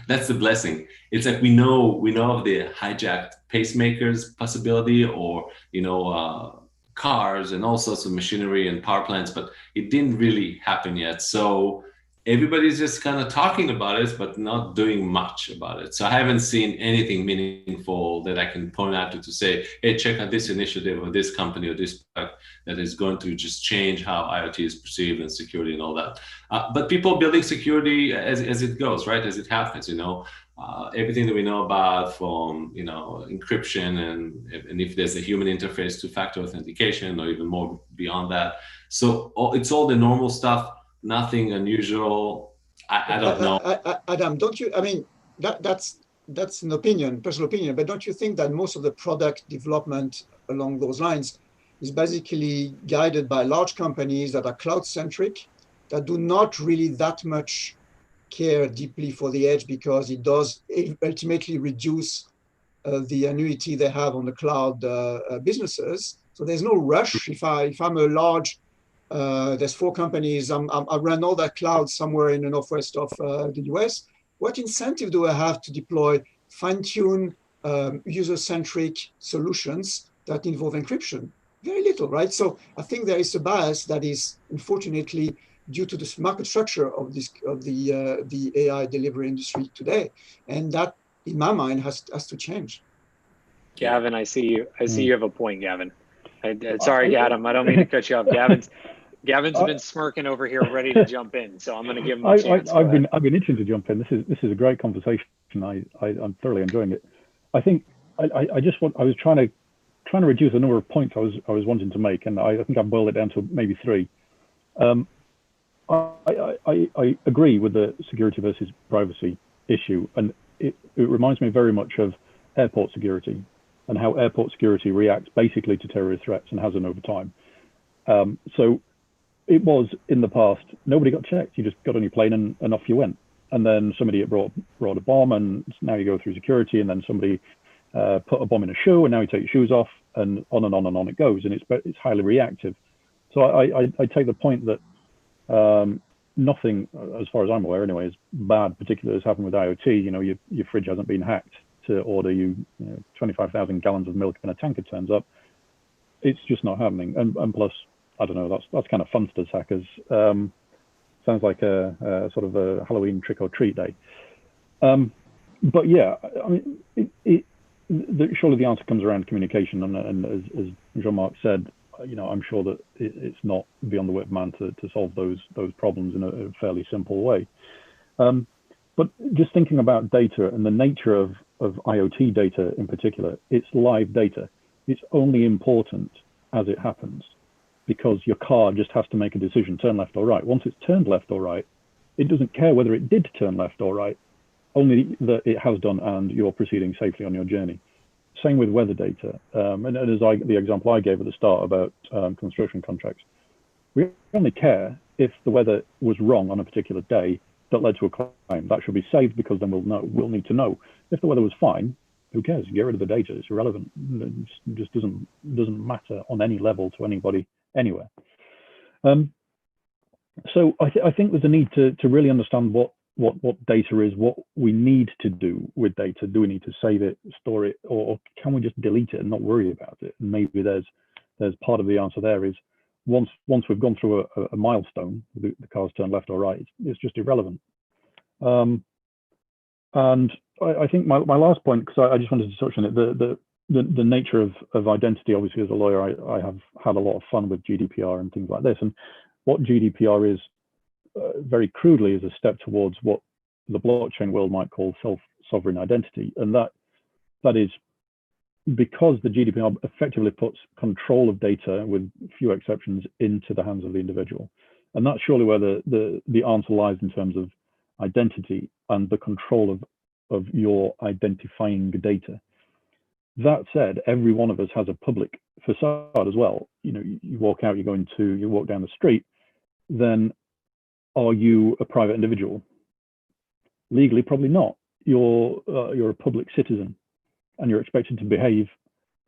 That's the blessing. It's like we know of the hijacked pacemakers possibility, or cars and all sorts of machinery and power plants, but it didn't really happen yet. So everybody's just kind of talking about it, but not doing much about it. So I haven't seen anything meaningful that I can point out to say, hey, check out this initiative or this company or this product that is going to just change how IoT is perceived and security and all that. But people building security as it goes, right? As it happens, everything that we know about from, encryption and if there's a human interface to factor authentication or even more beyond that. So it's all the normal stuff. Nothing unusual. I don't know. Adam, don't you? I mean, that's an opinion, personal opinion. But don't you think that most of the product development along those lines is basically guided by large companies that are cloud centric, that do not really that much care deeply for the edge, because it does ultimately reduce the annuity they have on the cloud businesses. So there's no rush. If I'm a large there's 4 companies. I run all that cloud somewhere in the northwest of the US. What incentive do I have to deploy fine-tune, user-centric solutions that involve encryption? Very little, right? So I think there is a bias that is unfortunately due to the market structure of the AI delivery industry today, and that, in my mind, has to change. Gavin, I see you. I see you have a point, Gavin. Sorry, Adam. I don't mean to cut you off. Gavin's been smirking over here, ready to jump in. So I'm going to give him a chance. I've been itching to jump in. This is a great conversation. I'm thoroughly enjoying it. I think I was trying to reduce the number of points I was wanting to make, and I think I boiled it down to maybe 3. I agree with the security versus privacy issue, and it reminds me very much of airport security and how airport security reacts basically to terrorist threats and hasn't over time. So it was in the past, nobody got checked. You just got on your plane and off you went. And then somebody brought a bomb, and now you go through security, and then somebody put a bomb in a shoe, and now you take your shoes off, and on and on and on it goes. And it's highly reactive. So I take the point that nothing, as far as I'm aware anyway, is bad particularly has happened with IoT. Your fridge hasn't been hacked to order 25,000 gallons of milk when a tanker turns up. It's just not happening. And plus, I don't know, that's kind of funsters hackers. Sounds like a sort of a Halloween trick or treat day. But yeah, I mean, surely the answer comes around communication, and as Jean-Marc said, I'm sure that it's not beyond the wit of man to solve those problems in a fairly simple way. But just thinking about data and the nature of IoT data in particular, it's live data. It's only important as it happens, because your car just has to make a decision, turn left or right. Once it's turned left or right, it doesn't care whether it did turn left or right, only that it has done and you're proceeding safely on your journey. Same with weather data. And as the example I gave at the start about construction contracts, we only care if the weather was wrong on a particular day that led to a claim. That should be saved, because then we'll need to know. If the weather was fine, who cares? Get rid of the data. It's irrelevant. It just doesn't matter on any level to anybody anywhere. So I think there's a need to really understand what data is, what we need to do with data. Do we need to save it, store it, or can we just delete it and not worry about it? And maybe there's part of the answer there is once we've gone through a milestone, the car's turned left or right, it's just irrelevant. And I think my last point, because I just wanted to touch on it, the nature of identity. Obviously, as a lawyer, I have had a lot of fun with GDPR and things like this. And what GDPR is, very crudely, is a step towards what the blockchain world might call self-sovereign identity. And that is because the GDPR effectively puts control of data, with few exceptions, into the hands of the individual. And that's surely where the answer lies in terms of identity and the control of your identifying data. That said, every one of us has a public facade as well. You know, you walk out, you walk down the street, then are you a private individual? Legally, probably not. You're a public citizen, and you're expected to behave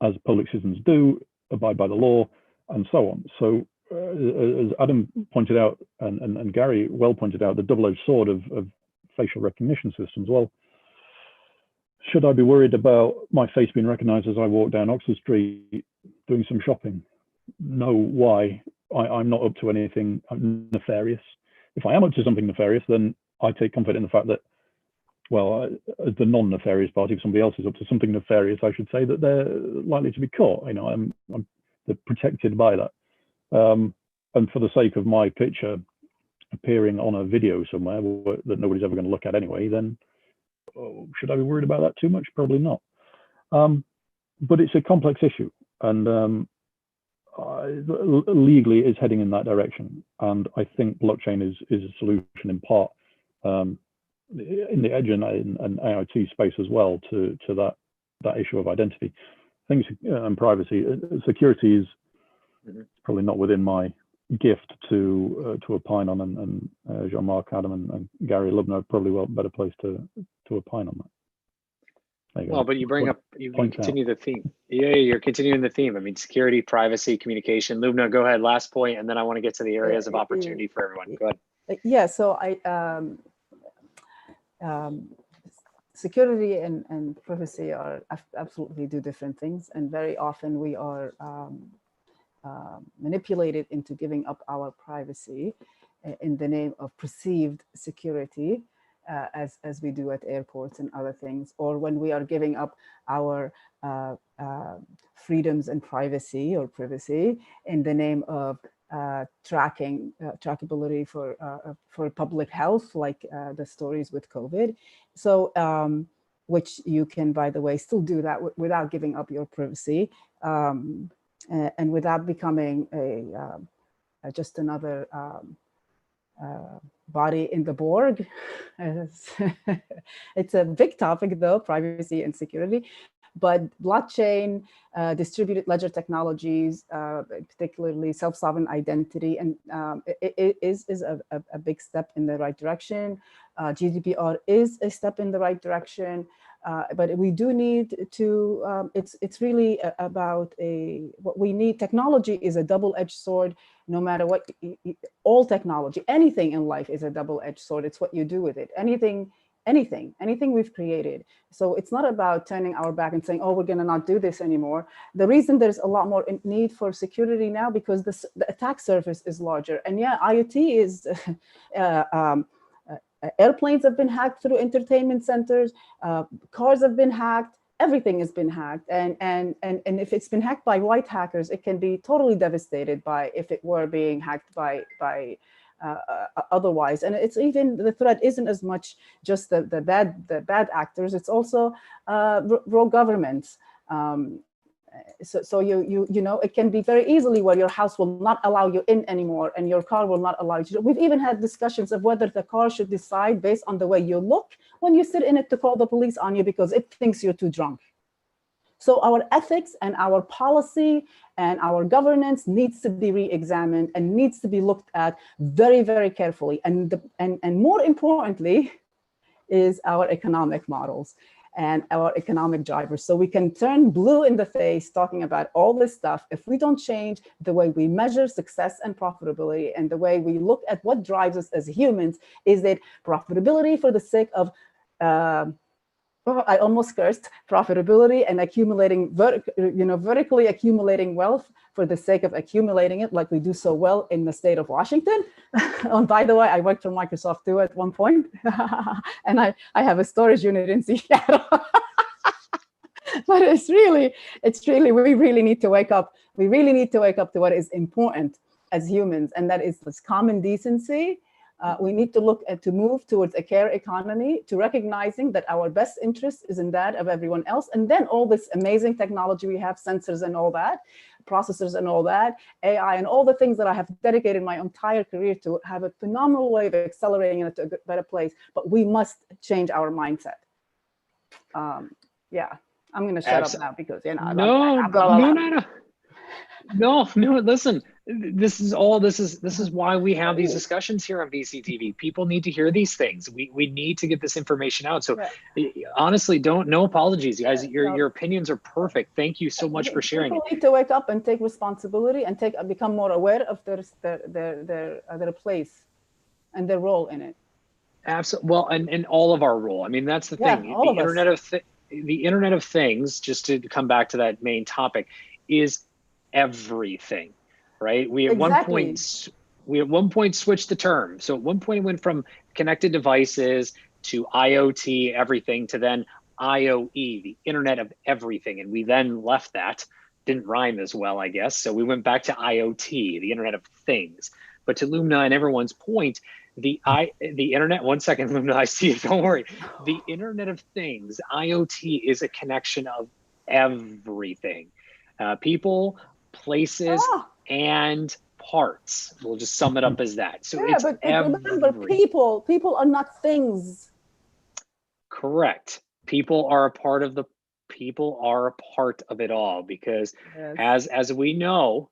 as public citizens do, abide by the law, and so on. So as Adam pointed out, and Gary well pointed out, the double-edged sword of facial recognition systems. Well, should I be worried about my face being recognized as I walk down Oxford Street doing some shopping? No. Why? I'm not up to anything nefarious. If I am up to something nefarious, then I take comfort in the fact that, well, as the non-nefarious party, if somebody else is up to something nefarious, I should say that they're likely to be caught. You know, they're protected by that. And for the sake of my picture appearing on a video somewhere that nobody's ever going to look at anyway, then should I be worried about that too much? Probably not. But it's a complex issue, and legally is heading in that direction. And I think blockchain is a solution in part, in the edge and IoT space as well, to that issue of identity. Things and privacy, security is probably not within my gift to opine on, and Jean-Marc, Adam, and Gary Lubner are probably better placed to opine on that. Well, but you continue the theme. Yeah, you're continuing the theme. I mean, security, privacy, communication. Lubna, go ahead. Last point, and then I want to get to the areas of opportunity for everyone. Go ahead. Yeah. So security and privacy are absolutely two different things, and very often we are manipulated into giving up our privacy in the name of perceived security. As we do at airports and other things, or when we are giving up our freedoms and privacy in the name of trackability for public health, like the stories with COVID. So, which you can, by the way, still do that without giving up your privacy, and without becoming just another body in the Borg. It's a big topic though, privacy and security, but blockchain, distributed ledger technologies, particularly self-sovereign identity, and it is a big step in the right direction. GDPR is a step in the right direction, but we do need to, it's really about what we need. Technology is a double-edged sword. No matter what, all technology, anything in life is a double-edged sword. It's what you do with it. Anything we've created. So it's not about turning our back and saying, oh, we're going to not do this anymore. The reason there's a lot more need for security now, because the attack surface is larger. And yeah, IoT is, airplanes have been hacked through entertainment centers, cars have been hacked, everything has been hacked. And if it's been hacked by white hackers, it can be totally devastated by if it were being hacked by otherwise. And it's even, the threat isn't as much just the bad actors, it's also rogue governments. So you know, it can be very easily where your house will not allow you in anymore and your car will not allow you to. We've even had discussions of whether the car should decide based on the way you look when you sit in it to call the police on you because it thinks you're too drunk. So our ethics and our policy and our governance needs to be re-examined and needs to be looked at very, very carefully. And more importantly is our economic models and our economic drivers. So we can turn blue in the face talking about all this stuff if we don't change the way we measure success and profitability and the way we look at what drives us as humans. Is it profitability for the sake of, I almost cursed, profitability and accumulating, vertically accumulating wealth for the sake of accumulating it like we do so well in the state of Washington? And by the way, I worked for Microsoft too at one point. And I have a storage unit in Seattle. But it's really, we really need to wake up. We really need to wake up to what is important as humans, and that is this common decency. We need to look at, to move towards a care economy, to recognizing that our best interest is in that of everyone else. And then all this amazing technology we have, sensors and all that, processors and all that, AI and all the things that I have dedicated my entire career to, have a phenomenal way of accelerating it to a better place. But we must change our mindset. Yeah, I'm going to shut up now because, you know, No, listen, this is why we have these discussions here on VCTV. People need to hear these things. We need to get this information out. So honestly, no apologies, guys. Your opinions are perfect. Thank you so much for sharing. People need to wake up and take responsibility and become more aware of their place and their role in it. Absolutely. Well, and all of our role. I mean, that's the thing. The Internet of Things, just to come back to that main topic, is everything, right? We at one point switched the term. So at one point it went from connected devices to IoT everything to then IOE, the Internet of Everything. And we then left that. Didn't rhyme as well, I guess. So we went back to IoT, the Internet of Things. But to Lumna and everyone's point, the Internet, one second, Lumna, I see you, don't worry. The Internet of Things, IoT, is a connection of everything. People, places, and parts. We'll just sum it up as that. So it's but remember, people are not things. Correct. People are a part of it all, because as we know,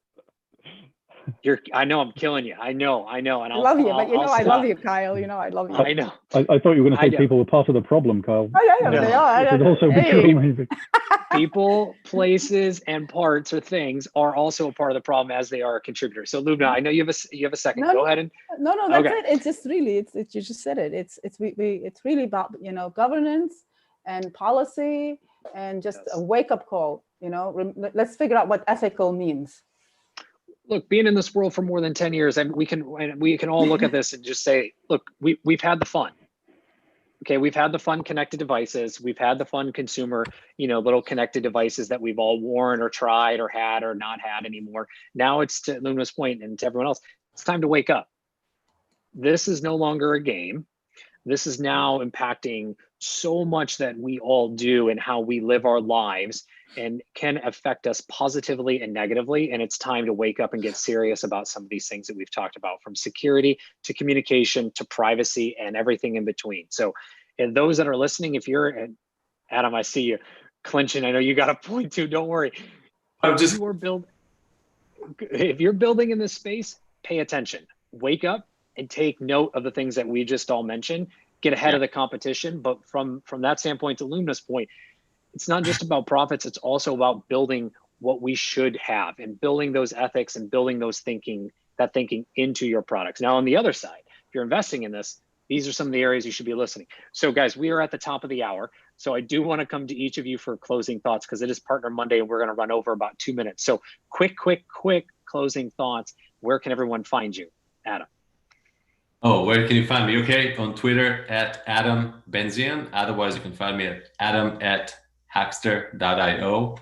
I know I'm killing you. I know. And I love you, but I love you, Kyle. You know, I love you. I know. I thought you were going to say people were part of the problem, Kyle. Oh, yeah, they are. It could also be true, maybe. People, places, and parts or things are also a part of the problem, as they are a contributor. So Lumna, I know you have a second. Go ahead and no, that's it. It's just really, you just said it. It's really about governance and policy and just a wake up call. Let's figure out what ethical means. Look, being in this world for more than 10 years, and we can all look at this and just say, look, we've had the fun. Okay, we've had the fun connected devices. We've had the fun consumer, little connected devices that we've all worn or tried or had or not had anymore. Now it's, to Luna's point and to everyone else, it's time to wake up. This is no longer a game. This is now impacting so much that we all do and how we live our lives, and can affect us positively and negatively. And it's time to wake up and get serious about some of these things that we've talked about, from security to communication to privacy and everything in between. So, and those that are listening, if you're, and Adam, I see you clenching. I know you got a point too, don't worry. If you're building in this space, pay attention, wake up and take note of the things that we just all mentioned, get ahead of the competition. But from that standpoint, to Luna's point, it's not just about profits, it's also about building what we should have and building those ethics and building that thinking into your products. Now, on the other side, if you're investing in this, these are some of the areas you should be listening. So guys, we are at the top of the hour. So I do want to come to each of you for closing thoughts, because it is Partner Monday and we're going to run over about 2 minutes. So quick closing thoughts. Where can everyone find you? Adam. Oh, where can you find me? Okay, on Twitter at Adam Benzian. Otherwise, you can find me at adam@hackster.io.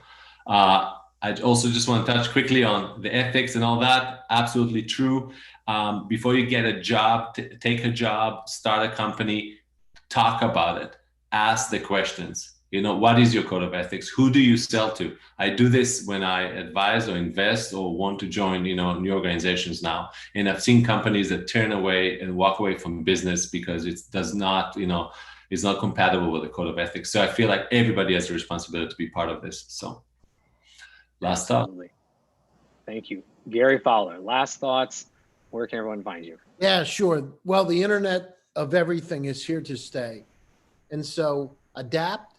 I also just want to touch quickly on the ethics and all that. Absolutely true. before you get a job, take a job, start a company, talk about it, ask the questions. You know, what is your code of ethics? Who do you sell to? I do this when I advise or invest or want to join, you know, new organizations now. And I've seen companies that turn away and walk away from business because it does not, you know, is not compatible with the code of ethics. So I feel like everybody has a responsibility to be part of this. So last thought. Thank you. Gary Fowler, last thoughts. Where can everyone find you? Yeah, sure. Well, the internet of everything is here to stay. And so adapt.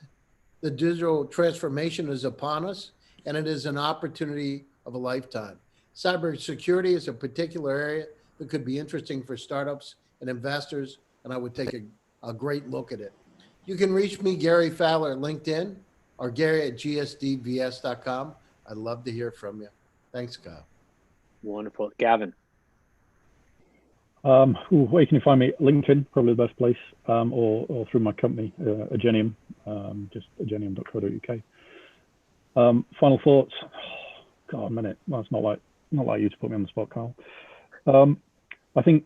The digital transformation is upon us, and it is an opportunity of a lifetime. Cybersecurity is a particular area that could be interesting for startups and investors, and I would take a great look at it. You can reach me, Gary Fowler, at LinkedIn, or Gary@gsdvs.com. I'd love to hear from you. Thanks, Kyle. Wonderful. Gavin. Where can you find me? LinkedIn, probably the best place, or through my company, Agenium, just agenium.co.uk. Final thoughts. God, a minute. Well, it's not like you to put me on the spot, Carl. I think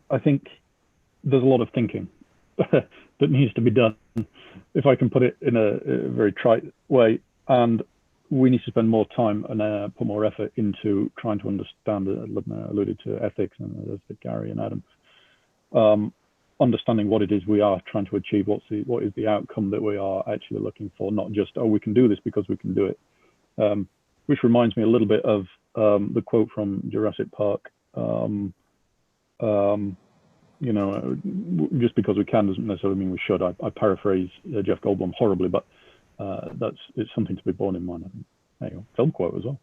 there's a lot of thinking that needs to be done, if I can put it in a very trite way, and we need to spend more time and put more effort into trying to understand. Lubna alluded to ethics, and as did Gary and Adam. Understanding what it is we are trying to achieve, what is the outcome that we are actually looking for, not just, oh, we can do this because we can do it. Which reminds me a little bit of the quote from Jurassic Park. You know, just because we can doesn't necessarily mean we should. I paraphrase Jeff Goldblum horribly, but it's something to be borne in mind, I think. There you go. Film quote as well.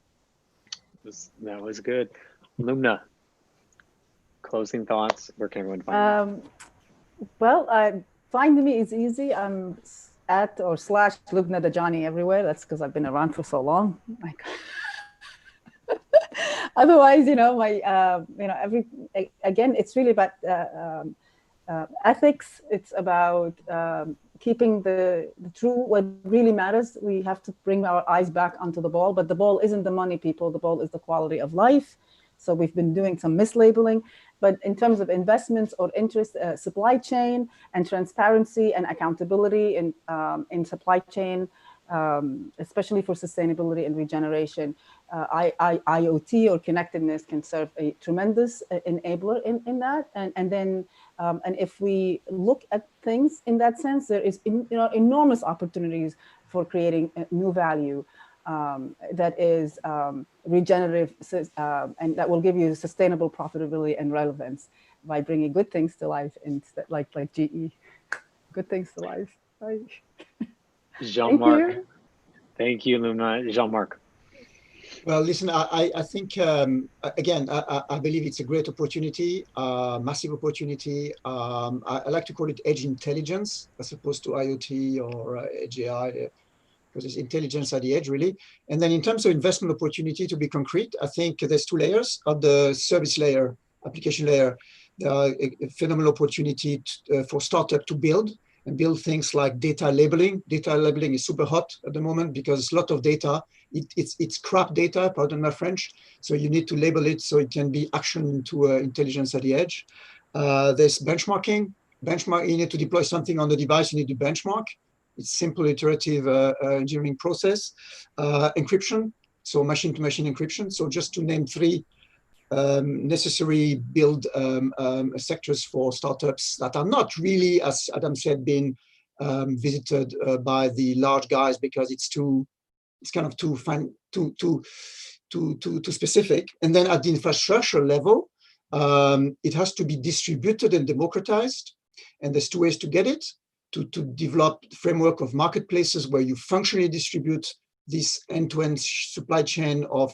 That was good. Lumna, closing thoughts. Where can everyone find you? Well, finding me is easy. I'm at or / Lubna Dajani everywhere. That's because I've been around for so long. Otherwise, you know, again, it's really about ethics. It's about keeping the true, what really matters. We have to bring our eyes back onto the ball, but the ball isn't the money, people. The ball is the quality of life. So we've been doing some mislabeling, but in terms of investments or interest, supply chain and transparency and accountability in supply chain, especially for sustainability and regeneration, IOT or connectedness can serve a tremendous enabler in that. And if we look at things in that sense, there is enormous opportunities for creating new value. That is regenerative and that will give you sustainable profitability and relevance by bringing good things to life, instead like GE, good things to life. Right? Jean-Marc. Thank you, Lumna. Jean-Marc. Well, listen, I think, again, I believe it's a great opportunity, massive opportunity. I like to call it edge intelligence as opposed to IoT or edge AI. Because it's intelligence at the edge, really. And then in terms of investment opportunity, to be concrete, I think there's two layers. Of the service layer, application layer, there are a phenomenal opportunity for startup to build things like data labeling. Data labeling is super hot at the moment because a lot of data, it's crap data, pardon my French. So you need to label it so it can be actioned into intelligence at the edge. There's benchmarking. You need to deploy something on the device, you need to benchmark. It's simple iterative engineering process. Encryption, so machine-to-machine encryption. So just to name three necessary build sectors for startups that are not really, as Adam said, being visited by the large guys because it's kind of too specific. And then at the infrastructure level, it has to be distributed and democratized. And there's two ways to get it. To develop the framework of marketplaces where you functionally distribute this end-to-end supply chain of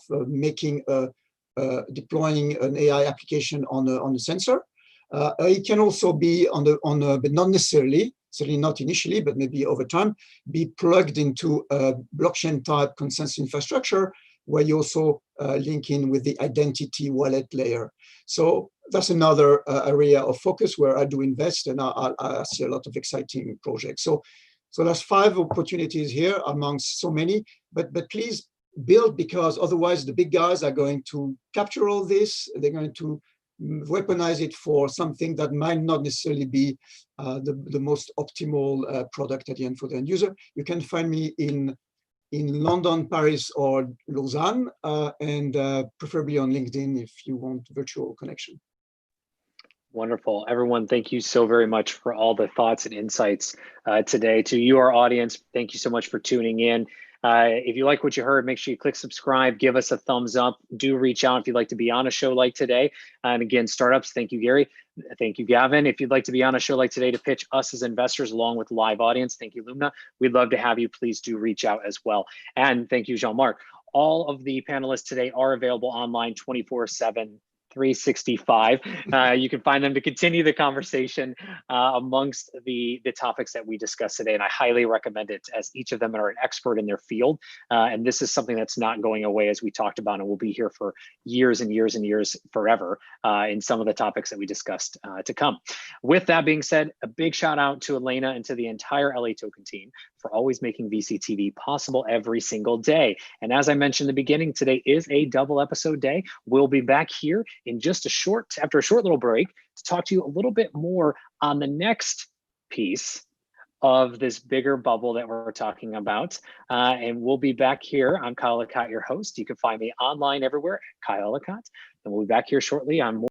deploying an AI application on a sensor. It can also be but not necessarily, certainly not initially, but maybe over time, be plugged into a blockchain type consensus infrastructure where you also link in with the identity wallet layer. So that's another area of focus where I do invest, and I see a lot of exciting projects. So there's 5 opportunities here amongst so many, but please build, because otherwise the big guys are going to capture all this. They're going to weaponize it for something that might not necessarily be the most optimal product at the end for the end user. You can find me in London, Paris, or Lausanne, and preferably on LinkedIn if you want virtual connection. Wonderful. Everyone, thank you so very much for all the thoughts and insights today. To you, our audience, thank you so much for tuning in. If you like what you heard, make sure you click subscribe, give us a thumbs up. Do reach out if you'd like to be on a show like today. And again, startups, thank you, Gary. Thank you, Gavin. If you'd like to be on a show like today to pitch us as investors along with live audience, thank you, Lumna. We'd love to have you. Please do reach out as well. And thank you, Jean-Marc. All of the panelists today are available online 24/7. 365. You can find them to continue the conversation amongst the topics that we discussed today. And I highly recommend it, as each of them are an expert in their field. And this is something that's not going away, as we talked about, and will be here for years and years and years forever in some of the topics that we discussed to come. With that being said, a big shout out to Elena and to the entire LATOKEN team for always making VCTV possible every single day. And as I mentioned in the beginning, today is a double episode day. We'll be back here in just after a short little break to talk to you a little bit more on the next piece of this bigger bubble that we're talking about. And we'll be back here. I'm Kyle Lacotte, your host. You can find me online everywhere at Kyle Lacotte. And we'll be back here shortly on more.